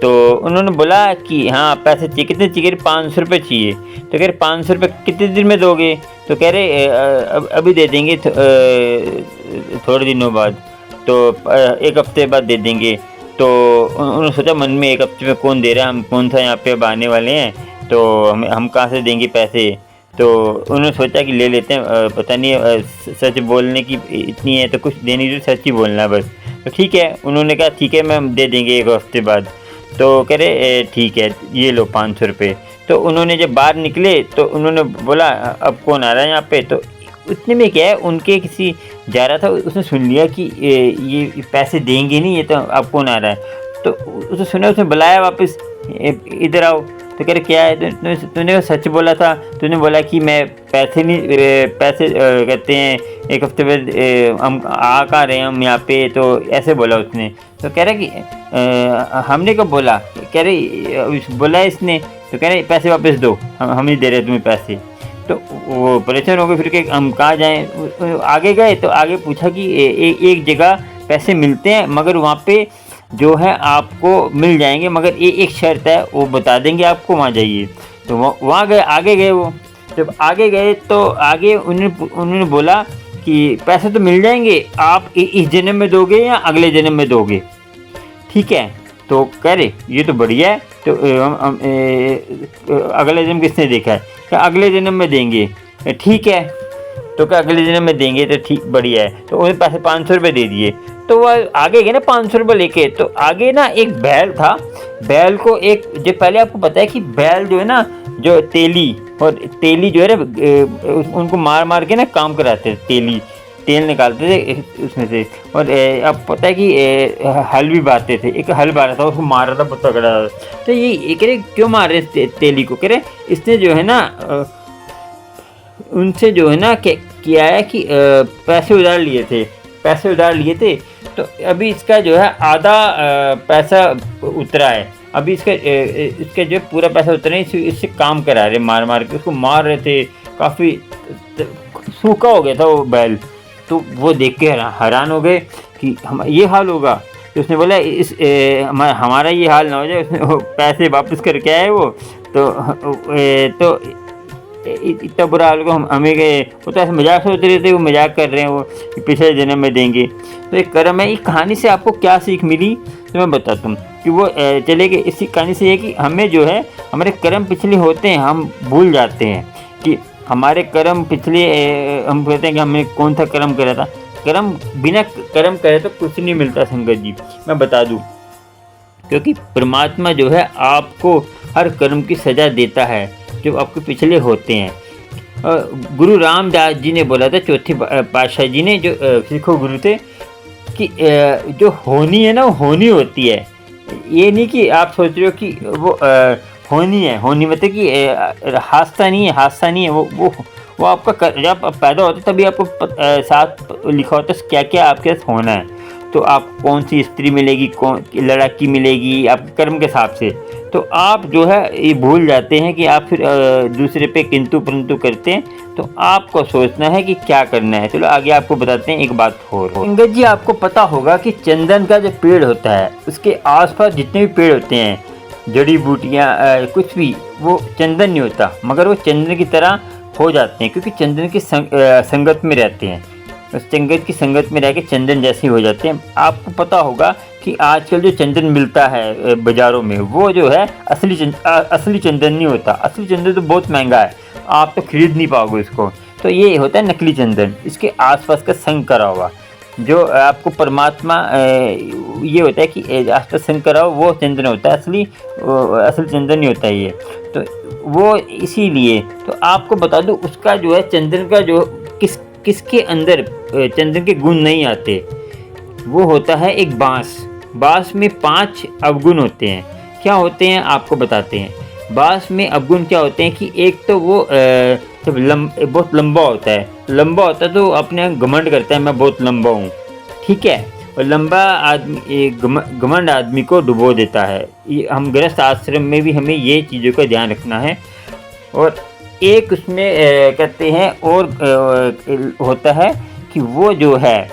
तो उन्होंने बोला कि हाँ पैसे चाहिए, कितने चाहिए, 500 रुपये चाहिए। तो कह रहे 500 रुपये कितने दिन में दोगे। तो कह रहे अभी दे देंगे, थोड़े दिनों बाद, तो 1 हफ्ते बाद दे देंगे। तो उन्होंने सोचा मन में, 1 हफ्ते में कौन दे रहा है, हम कौन सा यहाँ पे अब आने वाले हैं, तो हम कहाँ से देंगे पैसे। तो उन्होंने सोचा कि ले लेते हैं, पता नहीं सच बोलने की इतनी है तो कुछ देने की, सच ही बोलना है बस। तो ठीक है, उन्होंने कहा ठीक है मैम दे देंगे 1 हफ्ते बाद। तो कह रहे ठीक है ये लो 500 रुपये। तो उन्होंने जब बाहर निकले तो उन्होंने बोला अब कौन आ रहा है यहाँ पे। तो उतने में क्या है, उनके किसी जा रहा था, उसने सुन लिया कि ये पैसे देंगे नहीं, ये तो अब कौन आ रहा है। तो उसने सुना, उसने बुलाया वापस, इधर आओ। तो कह रहे क्या है, तूने सच बोला था, तूने बोला कि मैं पैसे नहीं, पैसे कहते हैं 1 हफ्ते बाद हम आ कहाँ रहे हैं हम यहाँ पे, तो ऐसे बोला उसने। तो कह रहा कि हमने कब बोला, कह रहे बोला इसने। तो कह रहे पैसे वापस दो, हम नहीं दे रहे तुम्हें पैसे। तो वो परेशान हो गए, फिर कि हम कहाँ जाएँ। आगे गए तो आगे पूछा कि एक जगह पैसे मिलते हैं, मगर वहाँ पे जो है आपको मिल जाएंगे, मगर एक शर्त है, वो बता देंगे आपको, वहाँ जाइए। तो वहाँ गए, आगे गए। वो जब आगे गए तो आगे उन्होंने बोला कि पैसे तो मिल जाएंगे, आप इस जन्म में दोगे या अगले जन्म में दोगे। ठीक है, तो कह रहे ये तो बढ़िया है, तो अगले जन्म किसने देखा है, क्या अगले जन्म में देंगे। ठीक है, तो क्या अगले जन्म में देंगे, तो ठीक बढ़िया है। तो उन्हें पैसे 500 रुपये दे दिए। तो वह आगे गए ना 500 रुपये लेके। तो आगे ना एक बैल था, बैल को एक जो पहले आपको पता है कि बैल जो है ना, जो तेली जो है ना, उनको मार मार के ना काम कराते थे, तेल निकालते थे उसमें से। और अब पता है कि हल भी बांधते थे, एक हल बांधा था, उसको मार रहा था बहुत तगड़ा। तो ये कह रहे क्यों मार रहे तेली को, कह रहे इसने जो है ना उनसे जो है ना किया है कि पैसे उधार लिए थे, तो अभी इसका जो है आधा पैसा उतरा है। अभी इसका जो पूरा पैसा उतरा है, इससे काम करा रहे, मार मार के उसको मार रहे थे, काफ़ी सूखा हो गया था वो बैल। तो वो देख के हैरान हो गए कि हम ये हाल होगा। तो उसने बोला हमारा ये हाल ना हो जाए। उसने वो पैसे वापस करके आए वो, तो इतना बुरा हाल को हमें गए। वो तो ऐसे मजाक सोच रहे थे, वो मजाक कर रहे हैं वो कि पिछले जन्म में देंगे। तो एक कर्म है। इस कहानी से आपको क्या सीख मिली तो मैं बताता हूँ कि वो चले गए। इसी कहानी से ये कि हमें जो है हमारे कर्म पिछले होते हैं, हम भूल जाते हैं कि हमारे कर्म पिछले, हम कहते हैं कि हमने कौन सा कर्म करा था। कर्म बिना कर्म करे तो कुछ नहीं मिलता संगत जी, मैं बता दूँ। क्योंकि परमात्मा जो है आपको हर कर्म की सज़ा देता है जो आपके पिछले होते हैं। गुरु रामदास जी ने बोला था, चौथे पातशाह जी ने, जो सिखों गुरु थे, कि जो होनी है ना वो होनी होती है। ये नहीं कि आप सोच रहे हो कि वो होनी है। होनी मतलब कि हादसा नहीं है, हादसा नहीं है। वो आपका जब आप पैदा होते तभी आपको साथ लिखा होता है क्या क्या आपके साथ होना है। तो आप कौन सी स्त्री मिलेगी, कौन लड़की मिलेगी, आपके कर्म के हिसाब से। तो आप जो है ये भूल जाते हैं कि आप फिर दूसरे पे किंतु परंतु करते हैं। तो आपको सोचना है कि क्या करना है। चलो आगे आपको बताते हैं एक बात और। अंगद जी, आपको पता होगा कि चंदन का जो पेड़ होता है उसके आसपास जितने भी पेड़ होते हैं, जड़ी बूटियाँ, कुछ भी, वो चंदन नहीं होता, मगर वो चंदन की तरह हो जाते हैं क्योंकि चंदन की संगत में रहते हैं। उस चंदन की संगत में रह के चंदन जैसे हो जाते हैं। आपको पता होगा कि आजकल जो चंदन मिलता है बाज़ारों में, वो जो है असली चंदन नहीं होता। असली चंदन तो बहुत महंगा है, आप तो खरीद नहीं पाओगे उसको। तो ये होता है नकली चंदन, इसके आसपास का संग करा हुआ। जो आपको परमात्मा ये होता है कि आसपास संग करा हुआ वो चंदन होता है, असली चंदन नहीं होता ये। तो वो इसीलिए तो आपको बता दूँ, उसका जो है चंदन का जो किसके अंदर चंदन के गुण नहीं आते। वो होता है एक बाँस में 5 अवगुण होते हैं। क्या होते हैं आपको बताते हैं। बाँस में अवगुण क्या होते हैं कि एक तो वो जब बहुत लंबा होता है तो अपने घमंड करता है मैं बहुत लंबा हूँ, ठीक है। और लंबा आदमी घमंड आदमी को डुबो देता है। ये हम गृहस्थ आश्रम में भी हमें ये चीज़ों का ध्यान रखना है। और एक उसमें कहते हैं और होता है कि वो जो है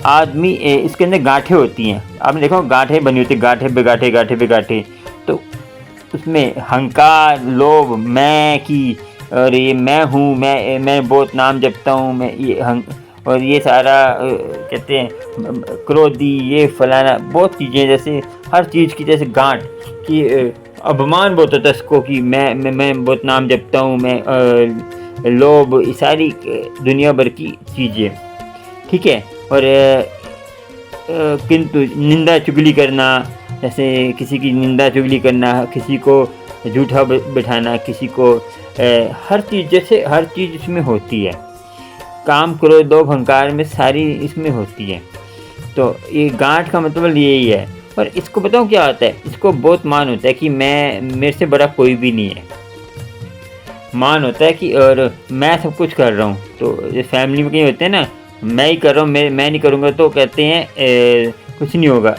आदमी, इसके अंदर गांठें होती हैं। आपने देखो गांठें बनी होती है, गांठे पे गांठे। तो उसमें हंकार, लोभ, मैं की, और ये मैं हूँ, मैं बहुत नाम जपता हूँ, मैं ये और ये सारा कहते हैं क्रोधी, ये फलाना बहुत चीज़ें, जैसे हर चीज़ की जैसे गांठ की अभिमान बहुत होता है इसको कि मैं बहुत नाम जपता हूँ, मैं लोभ, सारी दुनिया भर की चीज़ें, ठीक है। और किंतु निंदा चुगली करना, जैसे किसी की निंदा चुगली करना, किसी को झूठा बिठाना, किसी को हर चीज़, जैसे हर चीज़ इसमें होती है। काम क्रोध लोभ अहंकार में सारी इसमें होती है। तो ये गांठ का मतलब यही है। और इसको बताऊँ क्या होता है, इसको बहुत मान होता है कि मेरे से बड़ा कोई भी नहीं है। मान होता है कि और मैं सब कुछ कर रहा हूँ। तो ये फैमिली में कहीं होते हैं ना, मैं ही कर रहा हूँ, मैं नहीं करूँगा तो कहते हैं कुछ नहीं होगा।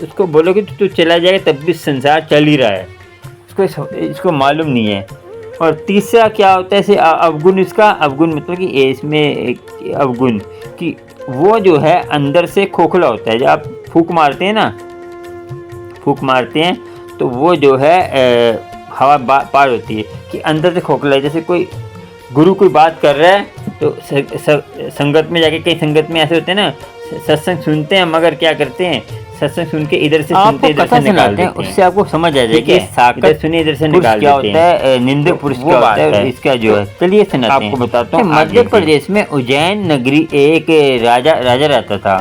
उसको बोलो कि तू चला जाएगा तब भी संसार चल ही रहा है, इसको मालूम नहीं है। और तीसरा क्या होता है, ऐसे अवगुण, इसका अवगुण मतलब कि इसमें अवगुण कि वो जो है अंदर से खोखला होता है। जब आप फूंक मारते हैं तो वो जो है हवा पार होती है कि अंदर से खोखला है। जैसे कोई गुरु कोई बात कर रहा है तो संगत में जाके, कई संगत में ऐसे होते हैं ना, सत्संग सुनते हैं मगर क्या करते हैं, सत्संग सुन के इधर से सुनते इधर से निकालते हैं। उससे आपको समझ आ जाएगी इधर सुनिए इधर से निकाल देते हैं। क्या होता है निंदक पुरुष क्या होता है, इसका जो है चलिए सुनाते हैं। आपको बताता हूँ, मध्य प्रदेश में उज्जैन नगरी एक राजा रहता था।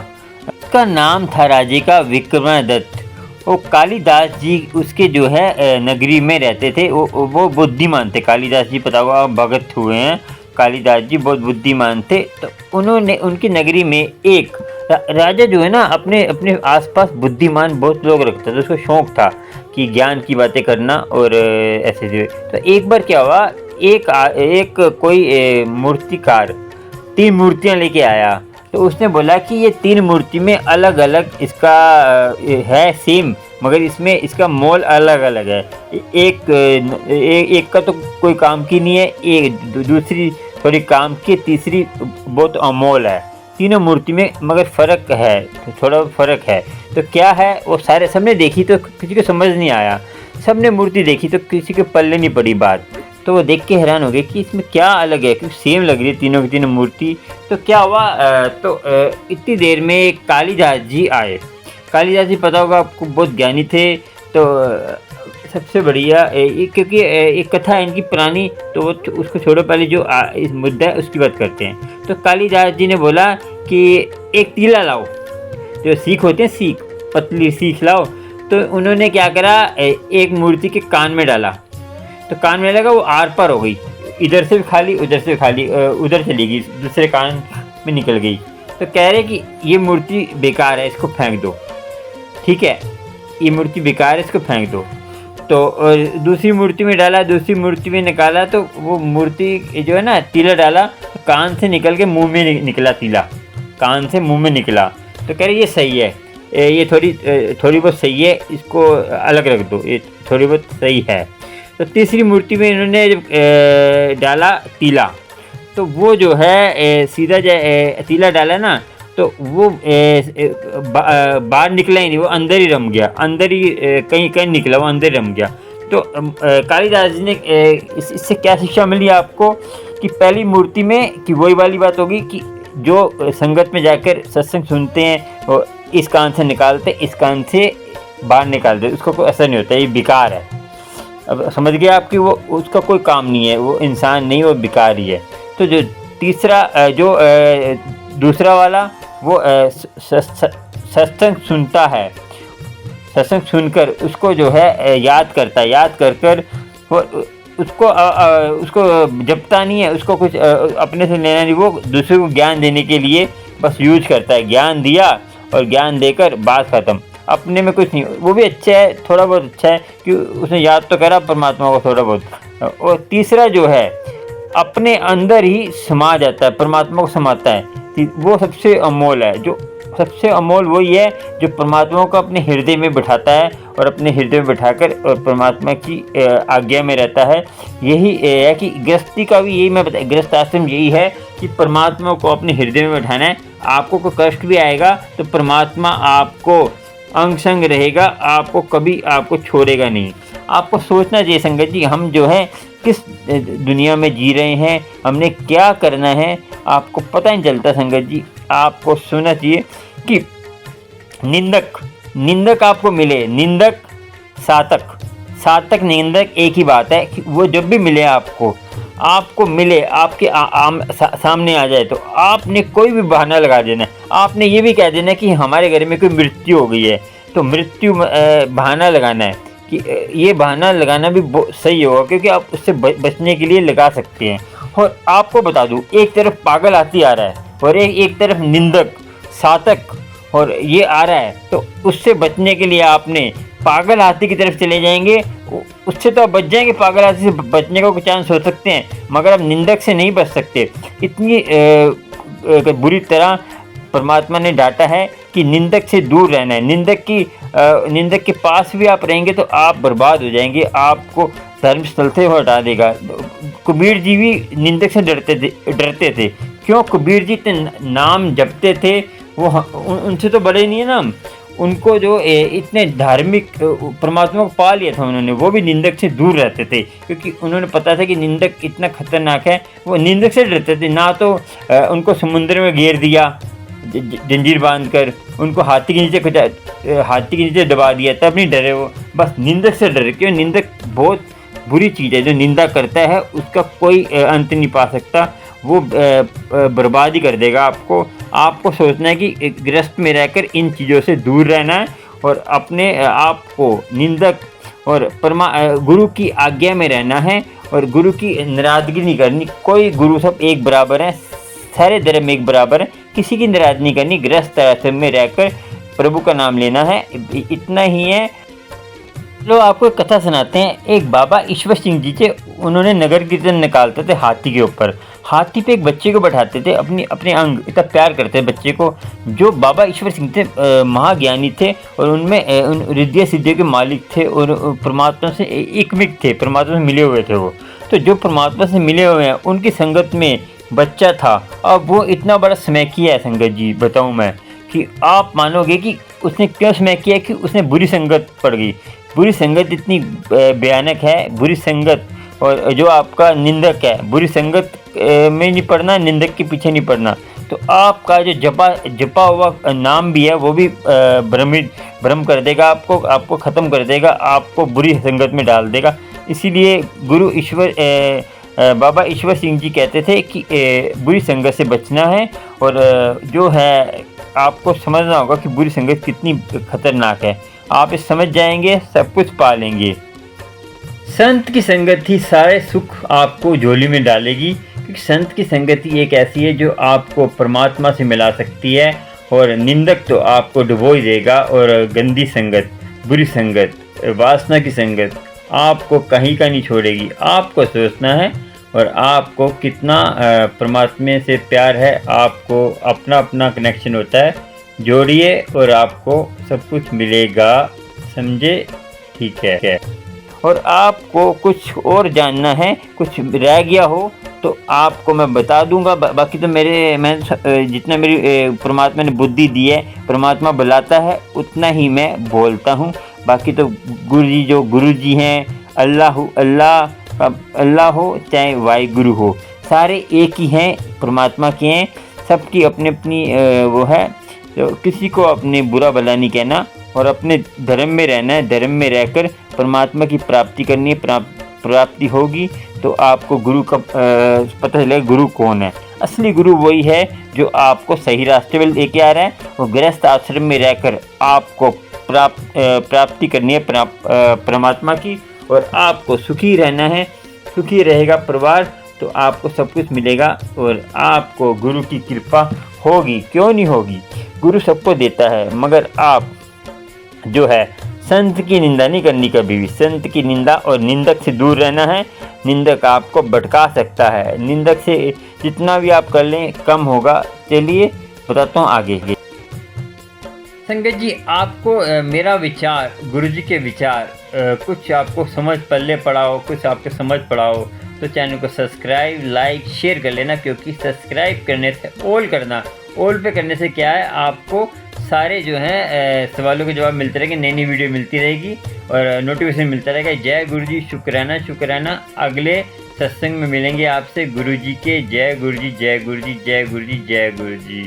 उसका नाम था राजे का विक्रमादित्य। वो कालिदास जी उसके जो है नगरी में रहते थे। वो बुद्धिमान थे। कालिदास जी पता होगा भगत हुए हैं, कालिदास जी बहुत बुद्धिमान थे। तो उन्होंने उनकी नगरी में एक राजा जो है ना अपने आसपास बुद्धिमान बहुत लोग रखता था। उसको शौक था कि ज्ञान की बातें करना और ऐसे जो। तो एक बार क्या हुआ, एक कोई मूर्तिकार 3 मूर्तियां लेके आया। तो उसने बोला कि ये 3 मूर्ति में अलग अलग इसका है सेम, मगर इसमें इसका मोल अलग अलग है। एक का तो कोई काम की नहीं है, एक दूसरी थोड़ी काम की, तीसरी बहुत अमोल है। तीनों मूर्ति में मगर फ़र्क है, तो थोड़ा फ़र्क है। तो क्या है वो, सारे सबने देखी तो किसी को समझ नहीं आया, सबने मूर्ति देखी तो किसी के पल्ले नहीं पड़ी बात। तो वो देख के हैरान हो गए कि इसमें क्या अलग है, क्योंकि सेम लग रही है तीनों की तीनों मूर्ति। तो क्या हुआ, इतनी देर में एक कालिदास जी आए। कालिदास जी पता होगा आपको, बहुत ज्ञानी थे। तो सबसे बढ़िया क्योंकि एक कथा है इनकी पुरानी, तो वो उसको छोड़ो, पहले जो इस मुद्दा है उसकी बात करते हैं। तो कालिदास जी ने बोला कि एक तीला लाओ, जो सीख होते हैं, सीख, पतली सीख लाओ। तो उन्होंने क्या करा, एक मूर्ति के कान में डाला, तो कान में लगा, वो आर पार हो गई, इधर से भी खाली उधर से भी खाली, उधर चली गई, दूसरे कान में निकल गई। तो कह रहे कि ये मूर्ति बेकार है, इसको फेंक दो। ठीक है, ये मूर्ति बेकार है, इसको फेंक दो। तो दूसरी मूर्ति में डाला, दूसरी मूर्ति में निकाला, तो वो मूर्ति जो है ना, तीला डाला, तो कान से निकल के मुंह में निकला, तीला कान से मुंह में निकला। तो कह रहे ये सही है, ये थोड़ी बहुत सही है, इसको अलग रख दो, ये थोड़ी बहुत सही है। तो तीसरी मूर्ति में इन्होंने जब डाला तीला, तो वो जो है सीधा तीला डाला ना, तो वो बाहर निकला ही नहीं, वो अंदर ही रम गया, अंदर ही कहीं कहीं निकला, वो अंदर ही रम गया। तो कालिदास जी ने इससे क्या शिक्षा मिली आपको, कि पहली मूर्ति में कि वही वाली बात होगी कि जो संगत में जाकर सत्संग सुनते हैं, वो इस कान से निकालते, इस कान से बाहर निकालते, उसको कोई असर नहीं होता, ये बेकार है। अब समझ गए आपकी, वो उसका कोई काम नहीं है, वो इंसान नहीं, वो बेकार ही है। तो जो तीसरा जो दूसरा वाला, वो सत्संग सुनता है, सत्संग सुनकर उसको जो है याद करता है, याद कर कर वो उसको जपता नहीं है, उसको कुछ अपने से लेना नहीं, वो दूसरे को ज्ञान देने के लिए बस यूज करता है। ज्ञान दिया और ज्ञान देकर बात ख़त्म, अपने में कुछ नहीं। वो भी अच्छा है, थोड़ा बहुत अच्छा है कि उसने याद तो करा परमात्मा को थोड़ा बहुत। और तीसरा जो है अपने अंदर ही समा जाता है, परमात्मा को समाता है, वो सबसे अमोल है। जो सबसे अमोल वही है जो परमात्मा को अपने हृदय में बिठाता है, और अपने हृदय में बिठाकर और परमात्मा की आज्ञा में रहता है। यही है कि गृहस्थी का भी यही मैं बता, गृहस्थ आश्रम यही है कि परमात्मा को अपने हृदय में बिठाना है। आपको कोई कष्ट भी आएगा तो परमात्मा आपको अंग संग रहेगा, आपको कभी आपको छोड़ेगा नहीं। आपको सोचना चाहिए संगत जी, हम जो है किस दुनिया में जी रहे हैं, हमने क्या करना है, आपको पता नहीं चलता संगत जी। आपको सोचना चाहिए कि निंदक आपको मिले, निंदक सातक निंदक एक ही बात है कि वो जब भी मिले आपको मिले, आपके सामने आ जाए, तो आपने कोई भी बहाना लगा देना। आपने ये भी कह देना कि हमारे घर में कोई मृत्यु हो गई है, तो मृत्यु बहाना लगाना है कि ये बहाना लगाना भी सही होगा, क्योंकि आप उससे बचने के लिए लगा सकते हैं। और आपको बता दूं, एक तरफ पागल हाथी आ रहा है और एक तरफ निंदक सातक और ये आ रहा है, तो उससे बचने के लिए आपने पागल हाथी की तरफ चले जाएंगे, उससे तो आप बच जाएंगे, पागल हाथी से बचने का कोई चांस हो सकते हैं, मगर आप निंदक से नहीं बच सकते। इतनी बुरी तरह परमात्मा ने डांटा है कि निंदक से दूर रहना है। निंदक के पास भी आप रहेंगे तो आप बर्बाद हो जाएंगे, आपको धर्म स्थल से हटा देगा। कबीर जी भी निंदक से डरते थे। क्यों? कबीर जी इतने नाम जपते थे, वो उनसे तो बड़े नहीं है ना, उनको जो इतने धार्मिक परमात्मा को पा लिया था उन्होंने, वो भी निंदक से दूर रहते थे, क्योंकि उन्होंने पता था कि निंदक इतना खतरनाक है। वो निंदक से डरते थे। ना तो उनको समुद्र में घेर दिया जंजीर बांधकर, उनको हाथी के नीचे दबा दिया, तब नहीं डरे वो, बस निंदक से डरे। क्यों? निंदक बहुत बुरी चीज़ है, जो निंदा करता है उसका कोई अंत नहीं पा सकता, वो बर्बाद ही कर देगा आपको सोचना है कि गृहस्थ में रहकर इन चीज़ों से दूर रहना है, और अपने आप को निंदक और गुरु की आज्ञा में रहना है, और गुरु की नाराज़गी नहीं करनी। कोई गुरु सब एक बराबर हैं, सारे धर्म एक बराबर हैं, किसी की नाराज़ नहीं करनी। गृहस्थ आश्रम में रहकर प्रभु का नाम लेना है, इतना ही है। लोग आपको एक कथा सुनाते हैं। एक बाबा ईश्वर सिंह जी थे, उन्होंने नगर कीर्तन निकालते थे हाथी के ऊपर। हाथी पे एक बच्चे को बैठाते थे, अपने अंग, इतना प्यार करते थे बच्चे को। जो बाबा ईश्वर सिंह थे महाज्ञानी थे, और उनमें उन रिद्धियों सिद्धियों के मालिक थे, और परमात्मा से एकमिक थे, परमात्मा से मिले हुए थे वो। तो जो परमात्मा से मिले हुए हैं, उनकी संगत में बच्चा था, अब वो इतना बड़ा स्मैकी है संगत जी, बताऊँ मैं कि आप मानोगे कि उसने क्यों स्मैक किया, कि उसने बुरी संगत पड़ गई। बुरी संगत इतनी भयानक है, बुरी संगत, और जो आपका निंदक है, बुरी संगत में नहीं पड़ना, निंदक के पीछे नहीं पड़ना, तो आपका जो जपा हुआ नाम भी है वो भी भ्रम कर देगा, आपको ख़त्म कर देगा, आपको बुरी संगत में डाल देगा। इसीलिए बाबा ईश्वर सिंह जी कहते थे कि बुरी संगत से बचना है, और जो है आपको समझना होगा कि बुरी संगत कितनी खतरनाक है। आप इस समझ जाएंगे, सब कुछ पा लेंगे। संत की संगत ही सारे सुख आपको झोली में डालेगी, क्योंकि संत की संगत ही एक ऐसी है जो आपको परमात्मा से मिला सकती है, और निंदक तो आपको डुबो ही देगा। और गंदी संगत, बुरी संगत, वासना की संगत आपको कहीं का नहीं छोड़ेगी। आपको सोचना है, और आपको कितना परमात्मा से प्यार है, आपको अपना अपना कनेक्शन होता है, जोड़िए और आपको सब कुछ मिलेगा, समझे? ठीक है। और आपको कुछ और जानना है, कुछ रह गया हो तो आपको मैं बता दूंगा। बाकी तो जितना मेरी परमात्मा ने बुद्धि दी है, परमात्मा बुलाता है उतना ही मैं बोलता हूँ। बाकी तो गुरु जी हैं, अल्लाह हो चाहे वाहिगुरु हो, सारे एक ही हैं, परमात्मा के हैं। सबकी अपनी अपनी वो है, तो किसी को अपने बुरा भला नहीं कहना, और अपने धर्म में रहना है। धर्म में रहकर परमात्मा की प्राप्ति करनी है। प्राप्ति होगी तो आपको गुरु का पता चलेगा, गुरु कौन है। असली गुरु वही है जो आपको सही रास्ते में लेके आ रहा है, और गृहस्थ आश्रम में रहकर आपको प्राप्ति करनी है परमात्मा की, और आपको सुखी रहना है। सुखी रहेगा परिवार तो आपको सब कुछ मिलेगा, और आपको गुरु की कृपा होगी, क्यों नहीं होगी। गुरु सबको देता है, मगर आप जो है संत की निंदा नहीं करनी कभी भी। संत की निंदा और निंदक से दूर रहना है। निंदक आपको भटका सकता है, निंदक से जितना भी आप कर लें कम होगा। चलिए बताता हूँ आगे। संगत जी, आपको मेरा विचार, गुरुजी के विचार कुछ आपको समझ पल्ले पड़ा हो, कुछ आपको समझ पड़ा हो, तो चैनल को सब्सक्राइब, लाइक, शेयर कर लेना। क्योंकि सब्सक्राइब करने से ऑल पे करने से क्या है, आपको सारे जो हैं सवालों के जवाब मिलते रहेंगे, नई नई वीडियो मिलती रहेगी और नोटिफिकेशन मिलता रहेगा। जय गुरु जी, शुक्राना शुक्राना। अगले सत्संग में मिलेंगे आपसे। गुरु जी के जय गुरु जी, जय गुरु जी, जय गुरु जी, जय गुरु जी।